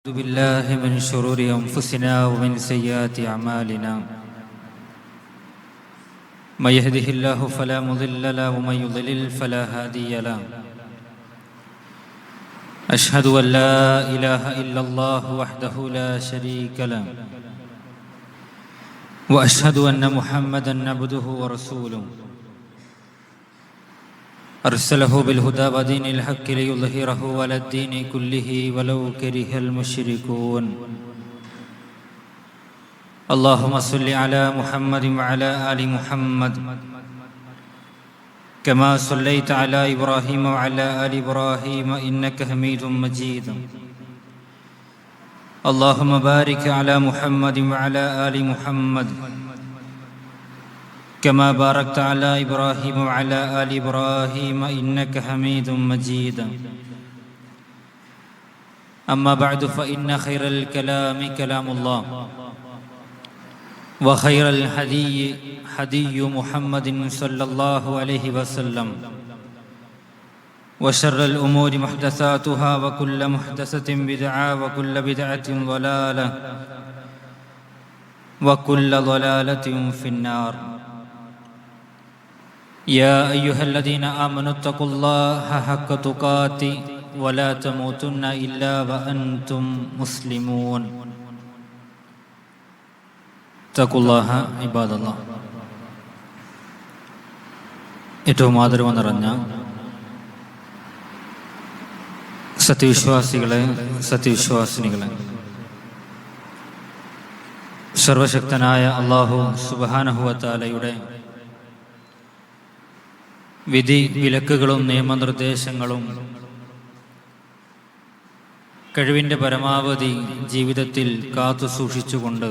أعوذ بالله من شرور أنفسنا ومن سيئات أعمالنا من يهده الله فلا مضل له ومن يضلل فلا هادي له أشهد أن لا إله إلا الله وحده لا شريك له وأشهد أن محمدا عبده ورسوله أرسله بالهدى ودين الحق ليظهره على الدين كله ولو كره المشركون اللهم صل على محمد وعلى آل محمد كما صليت على إبراهيم وعلى آل إبراهيم إنك حميد مجيد اللهم بارك على محمد وعلى آل محمد كما باركت على إبراهيم وعلى آل إبراهيم إنك حميد مجيد أما بعد فإن خير الكلام كلام الله وخير الهدي هدي محمد صلى الله عليه وسلم وشر الأمور محدثاتها وكل محدثة بدعة وكل بدعة ضلالة وكل ضلالة في النار يا أيها الذين آمنوا اتقوا الله حق تقاته ولا تموتن إلا وأنتم مسلمون اتقوا الله عباد الله. ഏറ്റവും ആദരവ് നിറഞ്ഞ സത്യവിശ്വാസികളെ, സത്യവിശ്വാസിനികളെ, സർവശക്തനായ അല്ലാഹു സുബ്ഹാനഹു വ തആലയുടെ വിധി വിലക്കുകളും നിയമനിർദ്ദേശങ്ങളും കഴിവിൻ്റെ പരമാവധി ജീവിതത്തിൽ കാത്തു സൂക്ഷിച്ചുകൊണ്ട്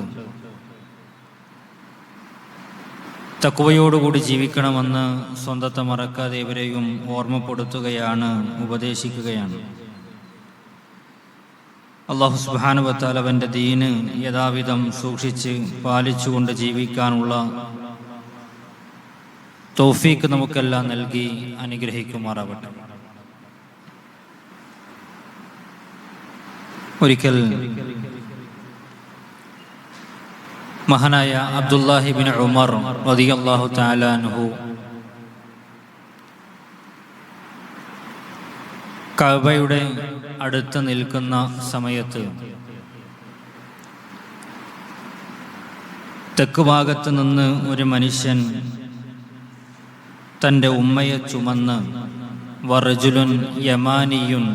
തഖ്വയോടുകൂടി ജീവിക്കണമെന്ന് സ്വന്തത്തെ മറക്കാതെ ഇവരെയും ഓർമ്മപ്പെടുത്തുകയാണ്, ഉപദേശിക്കുകയാണ്. അല്ലാഹു സുബ്ഹാനഹു വ തആല അവൻ്റെ ദീന് യഥാവിധം സൂക്ഷിച്ച് പാലിച്ചുകൊണ്ട് ജീവിക്കാനുള്ള തൗഫീഖ് നമുക്കെല്ലാം നൽകി അനുഗ്രഹിക്കുമാറാവട്ടെ. ഒരിക്കൽ മഹാനായ അബ്ദുല്ലാഹി ഇബ്നു ഉമർ റളിയല്ലാഹു തആല അൻഹു കഅബയുടെ അടുത്ത് നിൽക്കുന്ന സമയത്ത് തെക്ക് ഭാഗത്ത് നിന്ന് ഒരു മനുഷ്യൻ തൻ്റെ ഉമ്മയെ ചുമന്ന് വറജുലുൻ യമാനിയുൻ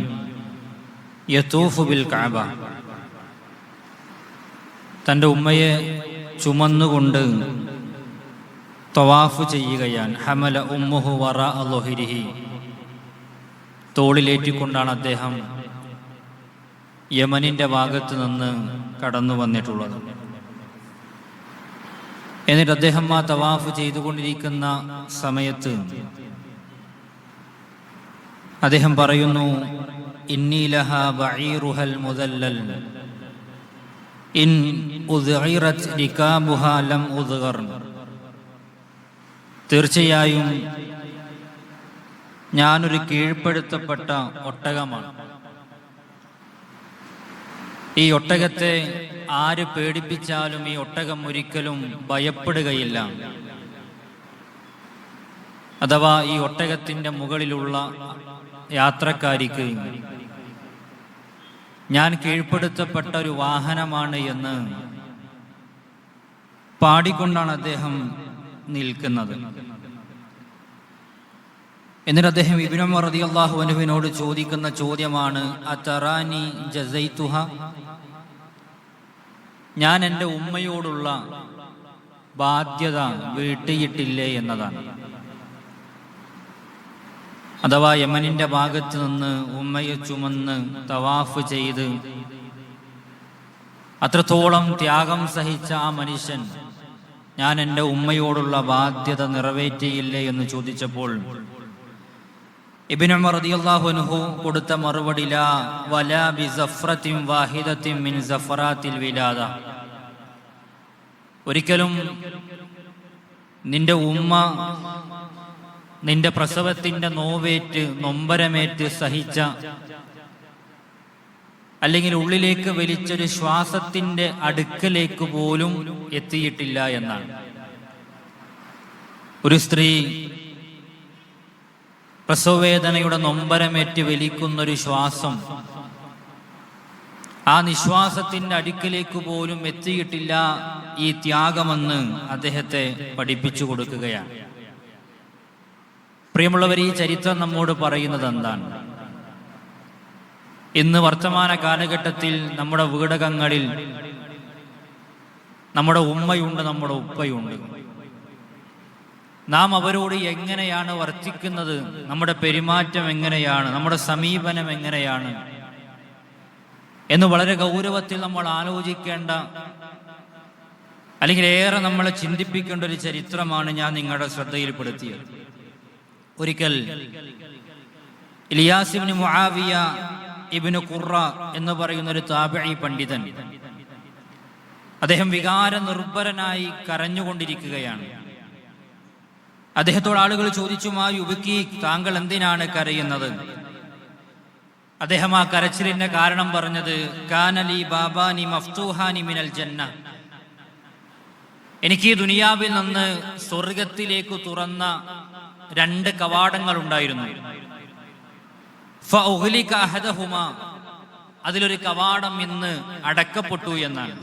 യതൂഫു ബിൽ കഅബ, തൻ്റെ ഉമ്മയെ ചുമന്നുകൊണ്ട് തവാഫ് ചെയ്യുകയാണ്. ഹമല ഉമ്മുഹു വറാഅ ളുഹ്രിഹി, തോളിലേറ്റിക്കൊണ്ടാണ് അദ്ദേഹം യമനിൻ്റെ ഭാഗത്ത് നിന്ന് കടന്നു വന്നിട്ടുള്ളത്. എന്നിട്ട് അദ്ദേഹം ആ തവാഫ് ചെയ്തുകൊണ്ടിരിക്കുന്ന സമയത്ത് അദ്ദേഹം പറയുന്നു, ഇന്നി ലഹാ ബഈറുഹൽ മുദല്ലൽ ഇൻ ഉദ്ഗിറത് റികാബുഹാ ലം ഉദ്ഗർ, തീർച്ചയായും ഞാനൊരു കീഴ്പ്പെടുത്തപ്പെട്ട ഒട്ടകമാണ്. ഈ ഒട്ടകത്തെ ആര് പേടിപ്പിച്ചാലും ഈ ഒട്ടകം ഒരിക്കലും ഭയപ്പെടുകയില്ല. അഥവാ ഈ ഒട്ടകത്തിൻ്റെ മുകളിലുള്ള യാത്രക്കാരിക്ക് ഞാൻ കീഴ്പ്പെടുത്തപ്പെട്ട ഒരു വാഹനമാണ് എന്ന് പാടിക്കൊണ്ടാണ് അദ്ദേഹം നിൽക്കുന്നത്. എന്നിട്ട് അദ്ദേഹം ഇബ്നു ഉമർ റളിയല്ലാഹു അൻഹുവിനോട് ചോദിക്കുന്ന ചോദ്യമാണ്, അതറാനി ജസൈതുഹ, ഞാൻ എൻ്റെ ഉമ്മയോടുള്ള ബാധ്യത വീട്ടിയിട്ടില്ലേ എന്നതാണ്. അഥവാ യമനിൻ്റെ ഭാഗത്ത് നിന്ന് ഉമ്മയെ ചുമന്ന് തവാഫ് ചെയ്ത് അത്രത്തോളം ത്യാഗം സഹിച്ച ആ മനുഷ്യൻ ഞാൻ എൻ്റെ ഉമ്മയോടുള്ള ബാധ്യത നിറവേറ്റിയില്ലേ എന്ന് ചോദിച്ചപ്പോൾ ഇബ്നു ഉമർ റളിയല്ലാഹു അൻഹു കൊടുത്ത മറുപടി, ലാ വലാ ബിസഫ്രത്തിൻ വാഹിദത്തിൻ മിൻ സഫറാത്തിൽ വിലാദ, ഒരിക്കലും നിന്റെ ഉമ്മ നിന്റെ പ്രസവത്തിൻ്റെ നൊമ്പരമേറ്റ് സഹിച്ച അല്ലെങ്കിൽ ഉള്ളിലേക്ക് വലിച്ചൊരു ശ്വാസത്തിൻ്റെ അടുക്കലേക്ക് പോലും എത്തിയിട്ടില്ല എന്നാണ്. ഒരു സ്ത്രീ പ്രസവവേദനയുടെ നൊമ്പരമേറ്റ് വലിക്കുന്നൊരു ശ്വാസം ആ നിശ്വാസത്തിൻ്റെ അടുക്കിലേക്ക് പോലും എത്തിയിട്ടില്ല ഈ ത്യാഗമെന്ന് അദ്ദേഹത്തെ പഠിപ്പിച്ചു കൊടുക്കുകയാണ്. പ്രിയമുള്ളവർ, ഈ ചരിത്രം നമ്മോട് പറയുന്നത് എന്താണ്? ഇന്ന് വർത്തമാന കാലഘട്ടത്തിൽ നമ്മുടെ വീടകങ്ങളിൽ നമ്മുടെ ഉമ്മയുണ്ട്, നമ്മുടെ ഉപ്പയുണ്ട്. നാം അവരോട് എങ്ങനെയാണ് വർത്തിക്കുന്നത്? നമ്മുടെ പെരുമാറ്റം എങ്ങനെയാണ്? നമ്മുടെ സമീപനം എങ്ങനെയാണ് എന്ന് വളരെ ഗൗരവത്തിൽ നമ്മൾ ആലോചിക്കേണ്ട, അല്ലെങ്കിൽ ഏറെ നമ്മളെ ചിന്തിപ്പിക്കേണ്ട ഒരു ചരിത്രമാണ് ഞാൻ നിങ്ങളുടെ ശ്രദ്ധയിൽപ്പെടുത്തിയത്. ഒരിക്കൽ ഇലിയാസ് ഇബ്നു മുആവിയ ഇബ്നു ഖുറ എന്ന് പറയുന്ന ഒരു താബിഈ പണ്ഡിതൻ, അദ്ദേഹം വികാര നിർഭരനായി കരഞ്ഞുകൊണ്ടിരിക്കുകയാണ്. അദ്ദേഹത്തോട് ആളുകൾ ചോദിച്ചു, മാ യുബ്കി, താങ്കൾ എന്തിനാണ് കരയുന്നത്? അദ്ദേഹം ആ കരച്ചിലിന്റെ കാരണം പറഞ്ഞത്, കാനലി ബാബാനി മഫ്തൂഹാനി മിനൽ ജന്ന, എനിക്ക് ഈ ദുനിയാവിൽ നിന്ന് സ്വർഗത്തിലേക്ക് തുറന്ന 2 കവാടങ്ങൾ ഉണ്ടായിരുന്നു. ഫഉഗ്ലിക അഹദഹുമാ, അതിലൊരു കവാടം ഇന്ന് അടക്കപ്പെട്ടു എന്നാണ്.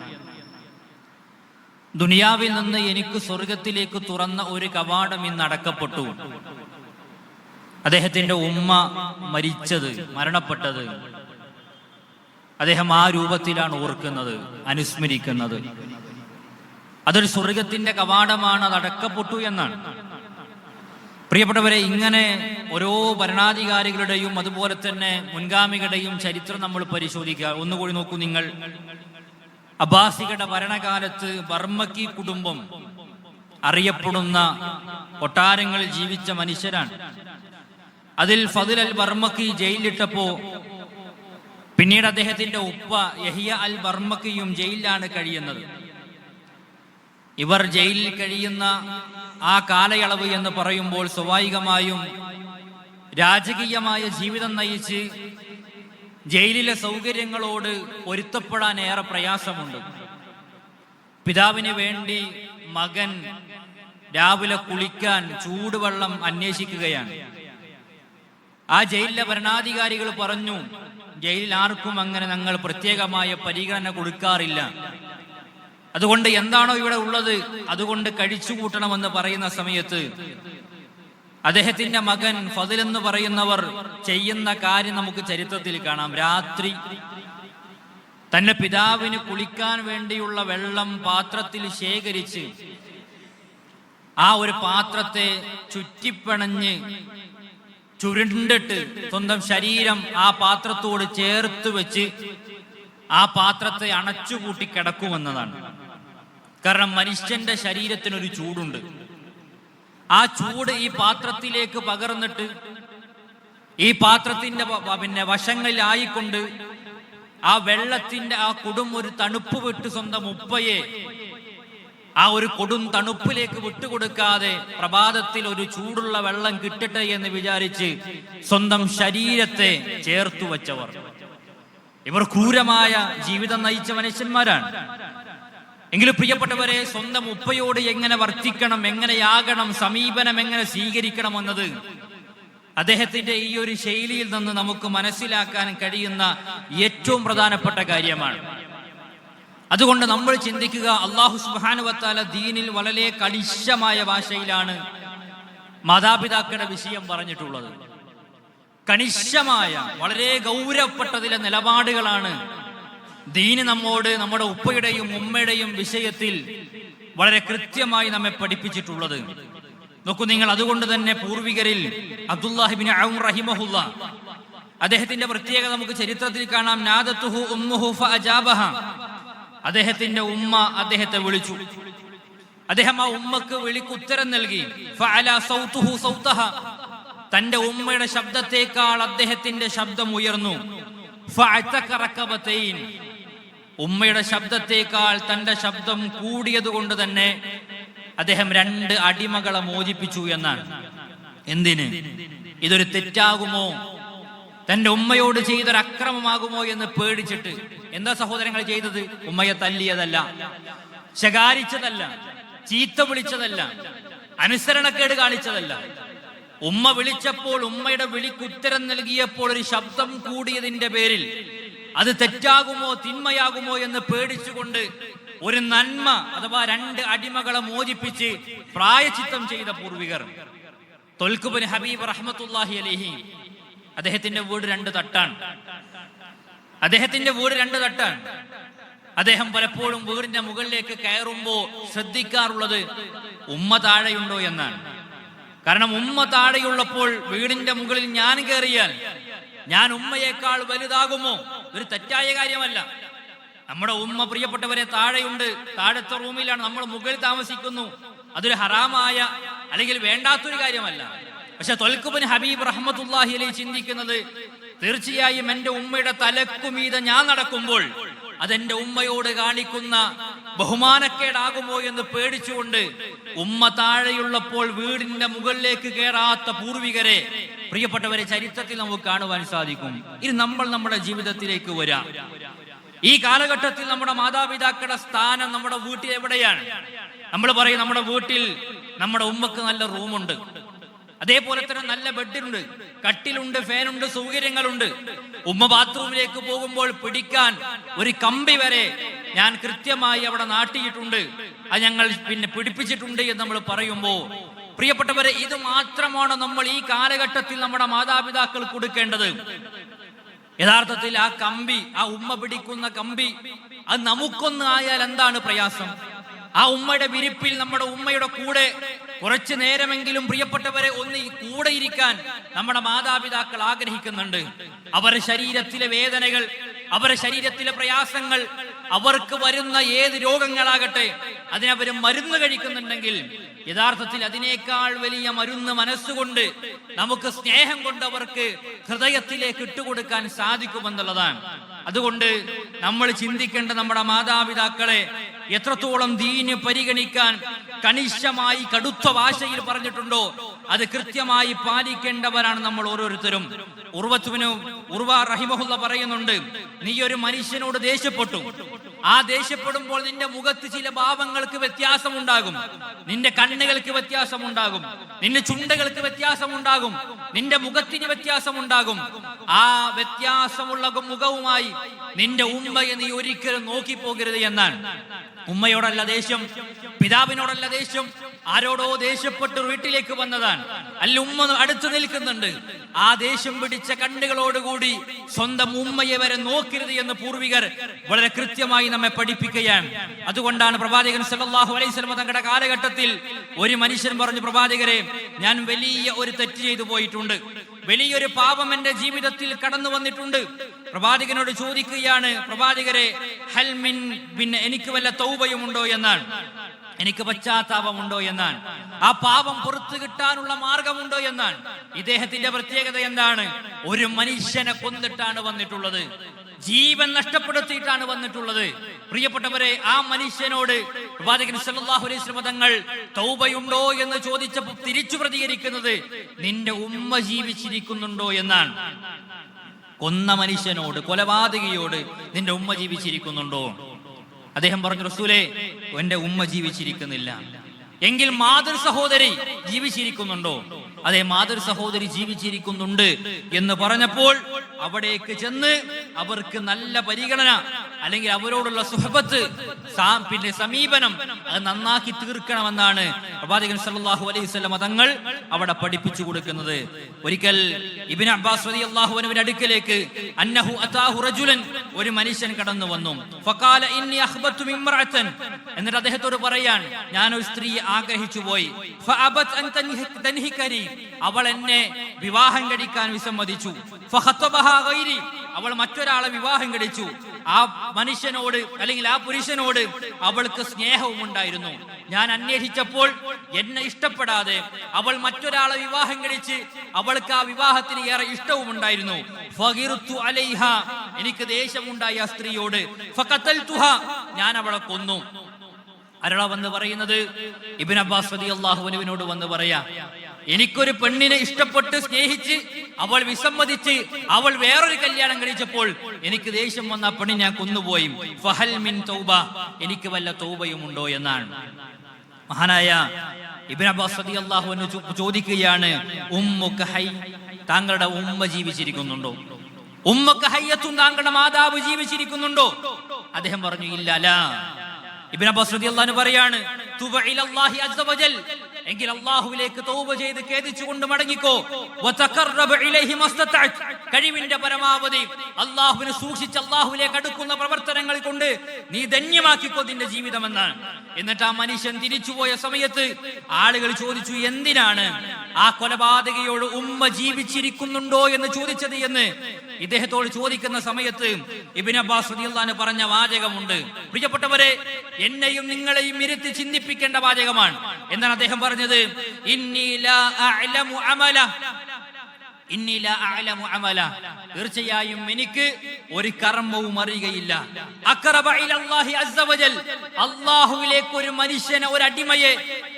ദുനിയാവിൽ നിന്ന് എനിക്ക് സ്വർഗത്തിലേക്ക് തുറന്ന ഒരു കവാടം ഇന്ന് അടക്കപ്പെട്ടു. അദ്ദേഹത്തിന്റെ ഉമ്മ മരണപ്പെട്ടത് അദ്ദേഹം ആ രൂപത്തിലാണ് ഓർക്കുന്നത്, അനുസ്മരിക്കുന്നത്. അതൊരു സ്വർഗത്തിന്റെ കവാടമാണ്, അത് അടക്കപ്പെട്ടു എന്നാണ്. പ്രിയപ്പെട്ടവരെ, ഇങ്ങനെ ഓരോ ഭരണാധികാരികളുടെയും അതുപോലെ തന്നെ മുൻഗാമികളുടെയും ചരിത്രം നമ്മൾ പരിശോധിക്കുക. ഒന്നുകൂടി നോക്കൂ നിങ്ങൾ. അബ്ബാസികളുടെ ഭരണകാലത്ത് ബർമക്കി കുടുംബം അറിയപ്പെടുന്ന കൊട്ടാരങ്ങളിൽ ജീവിച്ച മനുഷ്യരാണ്. അതിൽ ഫദ്ൽ അൽ ബർമക്കി ജയിലിലിട്ടപ്പോ പിന്നീട് അദ്ദേഹത്തിന്റെ ഉപ്പ യഹിയ അൽ ബർമക്കിയും ജയിലിലാണ് കഴിയുന്നത്. ഇവർ ജയിലിൽ കഴിയുന്ന ആ കാലയളവ് എന്ന് പറയുമ്പോൾ സ്വാഭാവികമായും രാജകീയമായ ജീവിതം നയിച്ച് ജയിലിലെ സൗകര്യങ്ങളോട് പൊരുത്തപ്പെടാൻ ഏറെ പ്രയാസമുണ്ട്. പിതാവിന് വേണ്ടി മകൻ രാവിലെ കുളിക്കാൻ ചൂടുവെള്ളം അന്വേഷിക്കുകയാണ്. ആ ജയിലിലെ ഭരണാധികാരികൾ പറഞ്ഞു, ജയിലിൽ ആർക്കും അങ്ങനെ ഞങ്ങൾ പ്രത്യേകമായ പരിഗണന കൊടുക്കാറില്ല, അതുകൊണ്ട് എന്താണോ ഇവിടെ ഉള്ളത് അതുകൊണ്ട് കഴിച്ചുകൂട്ടണമെന്ന് പറയുന്ന സമയത്ത് അദ്ദേഹത്തിന്റെ മകൻ ഫദ്ൽ എന്ന് പറയുന്നവർ ചെയ്യുന്ന കാര്യം നമുക്ക് ചരിത്രത്തിൽ കാണാം. രാത്രി തന്റെ പിതാവിന് കുളിക്കാൻ വേണ്ടിയുള്ള വെള്ളം പാത്രത്തിൽ ശേഖരിച്ച് ആ ഒരു പാത്രത്തെ ചുറ്റിപ്പിണഞ്ഞ് ചുരുണ്ടിട്ട് സ്വന്തം ശരീരം ആ പാത്രത്തോട് ചേർത്ത് വെച്ച് ആ പാത്രത്തെ അണച്ചുകൂട്ടി കിടക്കുമെന്നതാണ്. കാരണം മനുഷ്യന്റെ ശരീരത്തിനൊരു ചൂടുണ്ട്. ആ ചൂട് ഈ പാത്രത്തിലേക്ക് പകർന്നിട്ട് ഈ പാത്രത്തിന്റെ വശങ്ങളിലായിക്കൊണ്ട് ആ വെള്ളത്തിന്റെ ആ ഒരു തണുപ്പ് വിട്ട് സ്വന്തം ഉപ്പയെ ആ ഒരു കൊടും തണുപ്പിലേക്ക് വിട്ടുകൊടുക്കാതെ പ്രഭാതത്തിൽ ഒരു ചൂടുള്ള വെള്ളം കിട്ടട്ടെ എന്ന് വിചാരിച്ച് സ്വന്തം ശരീരത്തെ ചേർത്തു വച്ചവർ. ഇവർ ക്രൂരമായ ജീവിതം നയിച്ച മനുഷ്യന്മാരാണ്. എങ്കിലും പ്രിയപ്പെട്ടവരെ, സ്വന്തം ഉപ്പയോട് എങ്ങനെ വർത്തിക്കണം, എങ്ങനെയാകണം, സമീപനം എങ്ങനെ സ്വീകരിക്കണം എന്നത് അദ്ദേഹത്തിന്റെ ഈ ഒരു ശൈലിയിൽ നിന്ന് നമുക്ക് മനസ്സിലാക്കാൻ കഴിയുന്ന ഏറ്റവും പ്രധാനപ്പെട്ട കാര്യമാണ്. അതുകൊണ്ട് നമ്മൾ ചിന്തിക്കുക, അല്ലാഹു സുബ്ഹാനഹു വ തആല ദീനിൽ വളരെ കണിശമായ ഭാഷയിലാണ് മാതാപിതാക്കളുടെ വിഷയം പറഞ്ഞിട്ടുള്ളത്. കണിശമായ വളരെ ഗൗരവപ്പെട്ടതിലെ നിലപാടുകളാണ് ദീന് നമ്മോട് നമ്മുടെ ഉപ്പയുടെയും ഉമ്മയുടെയും വിഷയത്തിൽ വളരെ കൃത്യമായി നമ്മെ പഠിപ്പിച്ചിട്ടുള്ളത്. നോക്കൂ നിങ്ങൾ. അതുകൊണ്ട് തന്നെ പൂർവികരിൽ അബ്ദുല്ലാഹി ഇബ്നു ഔൻ റഹിമഹുല്ലാ, അദ്ദേഹത്തിന്റെ പ്രത്യേകത നമുക്ക് ചരിത്രത്തിൽ കാണാം. നാദത്തുഹു ഉമ്മുഹു ഫഅജാബഹ, അദ്ദേഹത്തിന്റെ ഉമ്മ അദ്ദേഹത്തെ വിളിച്ചു. അദ്ദേഹം ആ ഉമ്മക്ക് വിളിക്കുത്തരം നൽകി. ഫഅല സൗതുഹു സൗതഹ, തന്റെ ഉമ്മയുടെ ശബ്ദത്തേക്കാൾ അദ്ദേഹത്തിന്റെ ശബ്ദം ഉയർന്നു. ഫഅതക റകബതൈൻ, ഉമ്മയുടെ ശബ്ദത്തേക്കാൾ തന്റെ ശബ്ദം കൂടിയത് കൊണ്ട് തന്നെ അദ്ദേഹം 2 അടിമകളെ മോചിപ്പിച്ചു എന്നാണ്. എന്തിന്? ഇതൊരു തെറ്റാകുമോ? തന്റെ ഉമ്മയോട് ചെയ്തൊരു അക്രമമാകുമോ എന്ന് പേടിച്ചിട്ട് എന്താ സഹോദരങ്ങൾ ചെയ്തത്? ഉമ്മയെ തല്ലിയതല്ല, ശകാരിച്ചതല്ല, ചീത്ത വിളിച്ചതല്ല, അനുസരണക്കേട് കാണിച്ചതല്ല. ഉമ്മ വിളിച്ചപ്പോൾ, ഉമ്മയുടെ വിളിക്കുത്തരം നൽകിയപ്പോൾ ഒരു ശബ്ദം കൂടിയതിന്റെ പേരിൽ അത് തെറ്റാകുമോ തിന്മയാകുമോ എന്ന് പേടിച്ചുകൊണ്ട് ഒരു നന്മ അഥവാ 2 അടിമകളെ മോചിപ്പിച്ച് പ്രായച്ചിത്തം ചെയ്ത പൂർവികർ. ത്വൽഖ് ബിൻ ഹബീബ് റഹ്മത്തുള്ളാഹി അലൈഹി, അദ്ദേഹത്തിന്റെ വീട് 2 തട്ടാണ്. അദ്ദേഹം പലപ്പോഴും വീടിന്റെ മുകളിലേക്ക് കയറുമ്പോ ശ്രദ്ധിക്കാറുള്ളത് ഉമ്മ താഴെയുണ്ടോ എന്നാണ്. കാരണം ഉമ്മ താഴെയുള്ളപ്പോൾ വീടിന്റെ മുകളിൽ ഞാൻ കയറിയാൽ ഞാൻ ഉമ്മയേക്കാൾ വലുതാകുമോ? ഒരു തെറ്റായ കാര്യമല്ല. നമ്മുടെ ഉമ്മ പ്രിയപ്പെട്ടവരെ താഴെയുണ്ട്, താഴത്തെ റൂമിലാണ്, നമ്മൾ മുകളിൽ താമസിക്കുന്നു. അതൊരു ഹറാമായ അല്ലെങ്കിൽ വേണ്ടാത്തൊരു കാര്യമല്ല. പക്ഷെ ത്വൽഖ് ബിൻ ഹബീബ് റഹ്മത്തുള്ളാഹി അലൈഹി ചിന്തിക്കുന്നത്, തീർച്ചയായും എന്റെ ഉമ്മയുടെ തലക്കുമീതെ ഞാൻ നടക്കുമ്പോൾ അതെന്റെ ഉമ്മയോട് കാണിക്കുന്ന ബഹുമാനക്കേടാകുമോ എന്ന് പേടിച്ചുകൊണ്ട് ഉമ്മ താഴെയുള്ളപ്പോൾ വീടിന്റെ മുകളിലേക്ക് കയറാത്ത പൂർവികരെ പ്രിയപ്പെട്ടവരെ ചരിത്രത്തിൽ നമുക്ക് കാണുവാൻ സാധിക്കും. ഇനി നമ്മൾ നമ്മുടെ ജീവിതത്തിലേക്ക് വരാം. ഈ കാലഘട്ടത്തിൽ നമ്മുടെ മാതാപിതാക്കളുടെ സ്ഥാനം നമ്മുടെ വീട്ടിൽ എവിടെയാണ്? നമ്മൾ പറയും നമ്മുടെ വീട്ടിൽ നമ്മുടെ ഉമ്മക്ക് നല്ല റൂമുണ്ട്, അതേപോലെ തന്നെ നല്ല ബെഡുണ്ട്, കട്ടിലുണ്ട്, ഫാനുണ്ട്, സൗകര്യങ്ങളുണ്ട്. ഉമ്മ ബാത്റൂമിലേക്ക് പോകുമ്പോൾ പിടിക്കാൻ ഒരു കമ്പി വരെ ഞാൻ കൃത്യമായി അവിടെ നാട്ടിയിട്ടുണ്ട്, അത് ഞങ്ങൾ പിടിപ്പിച്ചിട്ടുണ്ട് എന്ന് നമ്മൾ പറയുമ്പോ പ്രിയപ്പെട്ടവരെ, ഇത് മാത്രമാണ് നമ്മൾ ഈ കാലഘട്ടത്തിൽ നമ്മുടെ മാതാപിതാക്കൾ കൊടുക്കേണ്ടത്. യഥാർത്ഥത്തിൽ ആ കമ്പി, ആ ഉമ്മ പിടിക്കുന്ന കമ്പി, അത് നമുക്കൊന്ന് ആയാൽ എന്താണ് പ്രയാസം? ആ ഉമ്മയുടെ വിരിപ്പിൽ നമ്മുടെ ഉമ്മയുടെ കൂടെ കുറച്ചു നേരമെങ്കിലും പ്രിയപ്പെട്ടവരെ ഒന്ന് കൂടെ ഇരിക്കാൻ നമ്മുടെ മാതാപിതാക്കൾ ആഗ്രഹിക്കുന്നുണ്ട്. അവരുടെ ശരീരത്തിലെ വേദനകൾ, അവരുടെ ശരീരത്തിലെ പ്രയാസങ്ങൾ, അവർക്ക് വരുന്ന ഏത് രോഗങ്ങളാകട്ടെ അതിനവര് മരുന്ന് കഴിക്കുന്നുണ്ടെങ്കിൽ യഥാർത്ഥത്തിൽ അതിനേക്കാൾ വലിയ മരുന്ന് മനസ്സുകൊണ്ട്, നമുക്ക് സ്നേഹം കൊണ്ട് അവർക്ക് ഹൃദയത്തിലേക്ക് ഇട്ടുകൊടുക്കാൻ സാധിക്കുമെന്നുള്ളതാണ്. അതുകൊണ്ട് നമ്മൾ ചിന്തിക്കേണ്ട, നമ്മുടെ മാതാപിതാക്കളെ എത്രത്തോളം ദീന് പരിഗണിക്കാൻ കണിശമായി കടുത്ത ഭാഷയിൽ പറഞ്ഞിട്ടുണ്ടോ അത് കൃത്യമായി പാലിക്കേണ്ടവരാണ് നമ്മൾ ഓരോരുത്തരും. ഉർവ റഹിമഹുല്ല പറയുന്നുണ്ട്, നീ ഒരു മനുഷ്യനോട് ദേഷ്യപ്പെട്ടു, ആ ദേഷ്യപ്പെടുമ്പോൾ നിന്റെ മുഖത്ത് ചില ഭാവങ്ങൾക്ക് വ്യത്യാസമുണ്ടാകും, നിന്റെ കണ്ണുകൾക്ക് വ്യത്യാസമുണ്ടാകും, നിന്റെ ചുണ്ടുകൾക്ക് വ്യത്യാസമുണ്ടാകും, നിന്റെ മുഖത്തിന് വ്യത്യാസമുണ്ടാകും. ആ വ്യത്യാസമുള്ള മുഖവുമായി നിന്റെ ഉമ്മയെ നീ ഒരിക്കലും നോക്കിപ്പോകരുത് എന്നാണ്. ഉമ്മയോടല്ല ദേഷ്യം, പിതാവിനോടല്ല ദേഷ്യം, ആരോടോ ദേഷ്യപ്പെട്ട് വീട്ടിലേക്ക് വന്നതാണ്, അല്ല ഉമ്മ അടുത്ത് നിൽക്കുന്നുണ്ട്, ആ ദേഷ്യം പിടിച്ച കണ്ണുകളോടുകൂടി സ്വന്തം ഉമ്മയെ വരെ നോക്കരുത് എന്ന് പൂർവികർ വളരെ കൃത്യമായി നമ്മെ പഠിപ്പിക്കുകയാണ്. അതുകൊണ്ടാണ് പ്രവാചകൻ സല്ലല്ലാഹു അലൈഹി വസല്ലം തങ്ങളുടെ കാലഘട്ടത്തിൽ ഒരു മനുഷ്യൻ പറഞ്ഞു, പ്രവാചകരെ, ഞാൻ വലിയ ഒരു തെറ്റ് ചെയ്തു പോയിട്ടുണ്ട്, വലിയൊരു പാപം എന്റെ ജീവിതത്തിൽ കടന്നു വന്നിട്ടുണ്ട്. പ്രവാചകനോട് ചോദിക്കുകയാണ്, പ്രവാചകരെ, ഹൽമിൻ, പിന്നെ എനിക്ക് വല്ല തൗബയുമുണ്ടോ എന്നാണ്, എനിക്ക് പശ്ചാത്താപമുണ്ടോ എന്നാണ്, ആ പാപം പുറത്തു കിട്ടാനുള്ള മാർഗമുണ്ടോ എന്നാണ്. ഇദ്ദേഹത്തിന്റെ പ്രത്യേകത എന്താണ്? ഒരു മനുഷ്യനെ കൊന്നിട്ടാണ് വന്നിട്ടുള്ളത്, ജീവൻ നഷ്ടപ്പെടുത്തിയിട്ടാണ് വന്നിട്ടുള്ളത്. പ്രിയപ്പെട്ടവരെ, ആ മനുഷ്യനോട് പ്രവാചകൻ സല്ലല്ലാഹു അലൈഹി വസല്ലം തങ്ങൾ തൗബയുണ്ടോ എന്ന് ചോദിച്ചപ്പോൾ തിരിച്ചു പ്രതികരിക്കുന്നത് നിന്റെ ഉമ്മ ജീവിച്ചിരിക്കുന്നുണ്ടോ എന്നാണ്. കൊന്ന മനുഷ്യനോട്, കൊലപാതകിയോട് നിന്റെ ഉമ്മ ജീവിച്ചിരിക്കുന്നുണ്ടോ? അദ്ദേഹം പറഞ്ഞു, റസൂലേ, എന്റെ ഉമ്മ ജീവിച്ചിരിക്കുന്നില്ല. എങ്കിൽ മാതൃ സഹോദരി ജീവിച്ചിരിക്കുന്നുണ്ടോ? അതെ, മാതൃ സഹോദരി ജീവിച്ചിരിക്കുന്നുണ്ട് എന്ന് പറഞ്ഞപ്പോൾ അവിടേക്ക് ചെന്ന് അവർക്ക് നല്ല പരിഗണന, അല്ലെങ്കിൽ അവരോടുള്ള സുഹബത്ത്, പിന്നെ സമീപനം അത് നന്നാക്കി തീർക്കണമെന്നാണ് പ്രവാചകൻ സല്ലല്ലാഹു അലൈഹി വസല്ലം തങ്ങൾ അവിടെ പഠിപ്പിച്ചു കൊടുക്കുന്നത്. ഒരിക്കൽ ഇബ്നു അബ്ബാസ് റളിയല്ലാഹു അൻഹുവിന്റെ അടുക്കലേക്ക് അന്നഹു അതാഹു റജുലൻ, ഒരു മനുഷ്യൻ കടന്നു വന്നു. ഫഖാല ഇന്നി അഖ്ബത്തു മിംറഅതൻ, എന്നിട്ട് അദ്ദേഹത്തോട് പറയാൻ, ഞാൻ ഒരു സ്ത്രീയെ ആഗ്രഹിച്ചു പോയി. ഫഅബത് അൻ തൻഹികനി, അവൾ എന്നെ വിവാഹം കഴിക്കാൻ വിസമ്മതിച്ചു. ഫഖതബഹാ ഗൈരി, അവൾ മറ്റൊരാളെ വിവാഹം കഴിച്ചു. ആ മനുഷ്യനോട് അല്ലെങ്കിൽ ആ പുരുഷനോട് അവൾക്ക് സ്നേഹവും ഉണ്ടായിരുന്നു. ഞാൻ അന്വേഷിച്ചപ്പോൾ എന്നെ ഇഷ്ടപ്പെടാതെ അവൾ മറ്റൊരാളെ വിവാഹം കഴിച്ച് അവൾക്ക് ആ വിവാഹത്തിന് ഏറെ ഇഷ്ടവും ഉണ്ടായിരുന്നു. ഫഗിർതു അലൈഹ, എനിക്ക് ദേഷ്യമുണ്ടായി ആ സ്ത്രീയോട്. ഫഖതൽതുഹ, ഞാൻ അവളെ കൊന്നു. ആരാ വന്ന് പറയുന്നത്? ഇബ്നു അബ്ബാസ് റളിയല്ലാഹു അൻഹുവിനോട് വന്ന് പറയാ, എനിക്കൊരു പെണ്ണിനെ ഇഷ്ടപ്പെട്ട് സ്നേഹിച്ച് അവൾ വിസമ്മതിച്ച് അവൾ വേറൊരു കല്യാണം കഴിച്ചപ്പോൾ എനിക്ക് ദേഷ്യം വന്ന ആ പെണ്ണിനെ ഞാൻ കൊന്നുപോയി. ഫഹൽ മിൻ തൗബ, എനിക്ക് വല്ല തൗബയും ഉണ്ടോ എന്നാണ്. മഹാനായ ഇബ്നു അബ്ബാസ് റളിയല്ലാഹു അൻഹു ചോദിക്കുകയാണ്, ഉമ്മുക ഹൈ, താങ്കളുടെ ഉമ്മ ജീവിച്ചിരിക്കുന്നുണ്ടോ? ഉമ്മുക ഹയ്യത്തുൻ, താങ്കളുടെ മാതാവ് ജീവിച്ചിരിക്കുന്നുണ്ടോ? അദ്ദേഹം പറഞ്ഞു, ഇല്ല. ലാ. ഇബ്നു അബ്ബാസ് റളിയല്ലാഹു അൻഹു പറയാണ്, തുബ ഇലല്ലാഹി അസ്സ വജൽ, എങ്കിൽ അല്ലാഹുവിലേക്ക് തൗബ ചെയ്ത് ഖേദിച്ചുകൊണ്ട് മടങ്ങിക്കോ. വതഖറബ ഇലൈഹി മസ്തതഅത്, കഴിവിന്റെ പരമാവധി അല്ലാഹുവിനെ സൂക്ഷിച്ച് അല്ലാഹുവിലേക്ക് അടുക്കുന്ന പ്രവർത്തനങ്ങൾ കൊണ്ട് നീ ധന്യമാക്കിക്കോ നിന്റെ ജീവിതമെന്നാണ്. എന്നിട്ട് ആ മനുഷ്യൻ തിരിച്ചുപോയ സമയത്ത് ആളുകൾ ചോദിച്ചു, എന്തിനാണ് ആ കൊലപാതകയോട് ഉമ്മ ജീവിച്ചിരിക്കുന്നുണ്ടോ എന്ന് ചോദിച്ചത് എന്ന് ഇദ്ദേഹത്തോട് ചോദിക്കുന്ന സമയത്ത് ഇബ്നു അബ്ബാസ് റളിയല്ലാഹു അൻഹു പറഞ്ഞ വാചകമുണ്ട്. പ്രിയപ്പെട്ടവരെ, എന്നെയും നിങ്ങളെയും ഇരുത്തി ചിന്തിപ്പിക്കേണ്ട വാചകമാണ്. എന്നാണ് അദ്ദേഹം പറഞ്ഞത്, ഇന്നി ലാ അഅലമു അമല, ഇന്നി ലാ അഅലമു അമല, തീർച്ചയായും എനിക്ക് ഒരു കർമ്മവും അറിയുകയില്ല. അഖറബ ഇലല്ലാഹി അസ്സ വജൽ, അല്ലാഹുവിലേക്ക് ഒരു മനുഷ്യനെ, ഒരു അടിമയെ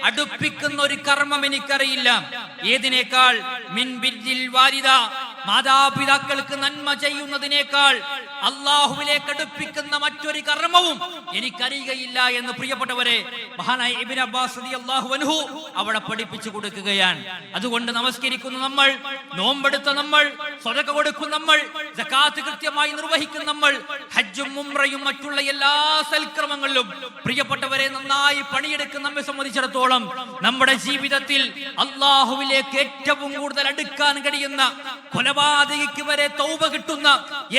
അടുപ്പിക്കുന്ന ഒരു കർമ്മം എനിക്കറിയില്ല. ഏതിനേക്കാൾ? മിൻ ബിർരിൽ വാലിദ, മാതാപിതാക്കൾക്ക് നന്മ ചെയ്യുന്നതിനേക്കാൾ അല്ലാഹുവിലേക്ക് അടുപ്പിക്കുന്ന മറ്റൊരു കർമ്മവും എനിക്കറിയുകയില്ല എന്ന് പ്രിയപ്പെട്ടവരെ മഹാനായ ഇബ്നു അബ്ബാസ് റളിയല്ലാഹു അൻഹു അവിടെ പഠിപ്പിച്ചു കൊടുക്കുകയാണ്. അതുകൊണ്ട് നമസ്കരിക്കുന്ന നമ്മൾ, നോമ്പെടുത്ത നമ്മൾ, സ്വതക്ക കൊടുക്കുന്ന നമ്മൾ, സകാത്ത് കൃത്യമായി നിർവഹിക്കുന്ന നമ്മൾ, ഹജ്ജും ഉംറയും മറ്റുള്ള എല്ലാ സൽക്രമങ്ങളിലും പ്രിയപ്പെട്ടവരെ നന്നായി പണിയെടുക്കുന്ന നമ്മെ സംബന്ധിച്ചിടത്തോളം നമ്മുടെ ജീവിതത്തിൽ അല്ലാഹുവിലേക്ക് ഏറ്റവും കൂടുതൽ അടുക്കാൻ കഴിയുന്ന, കൊലപാതകയ്ക്ക് വരെ തൗബ കിട്ടുന്ന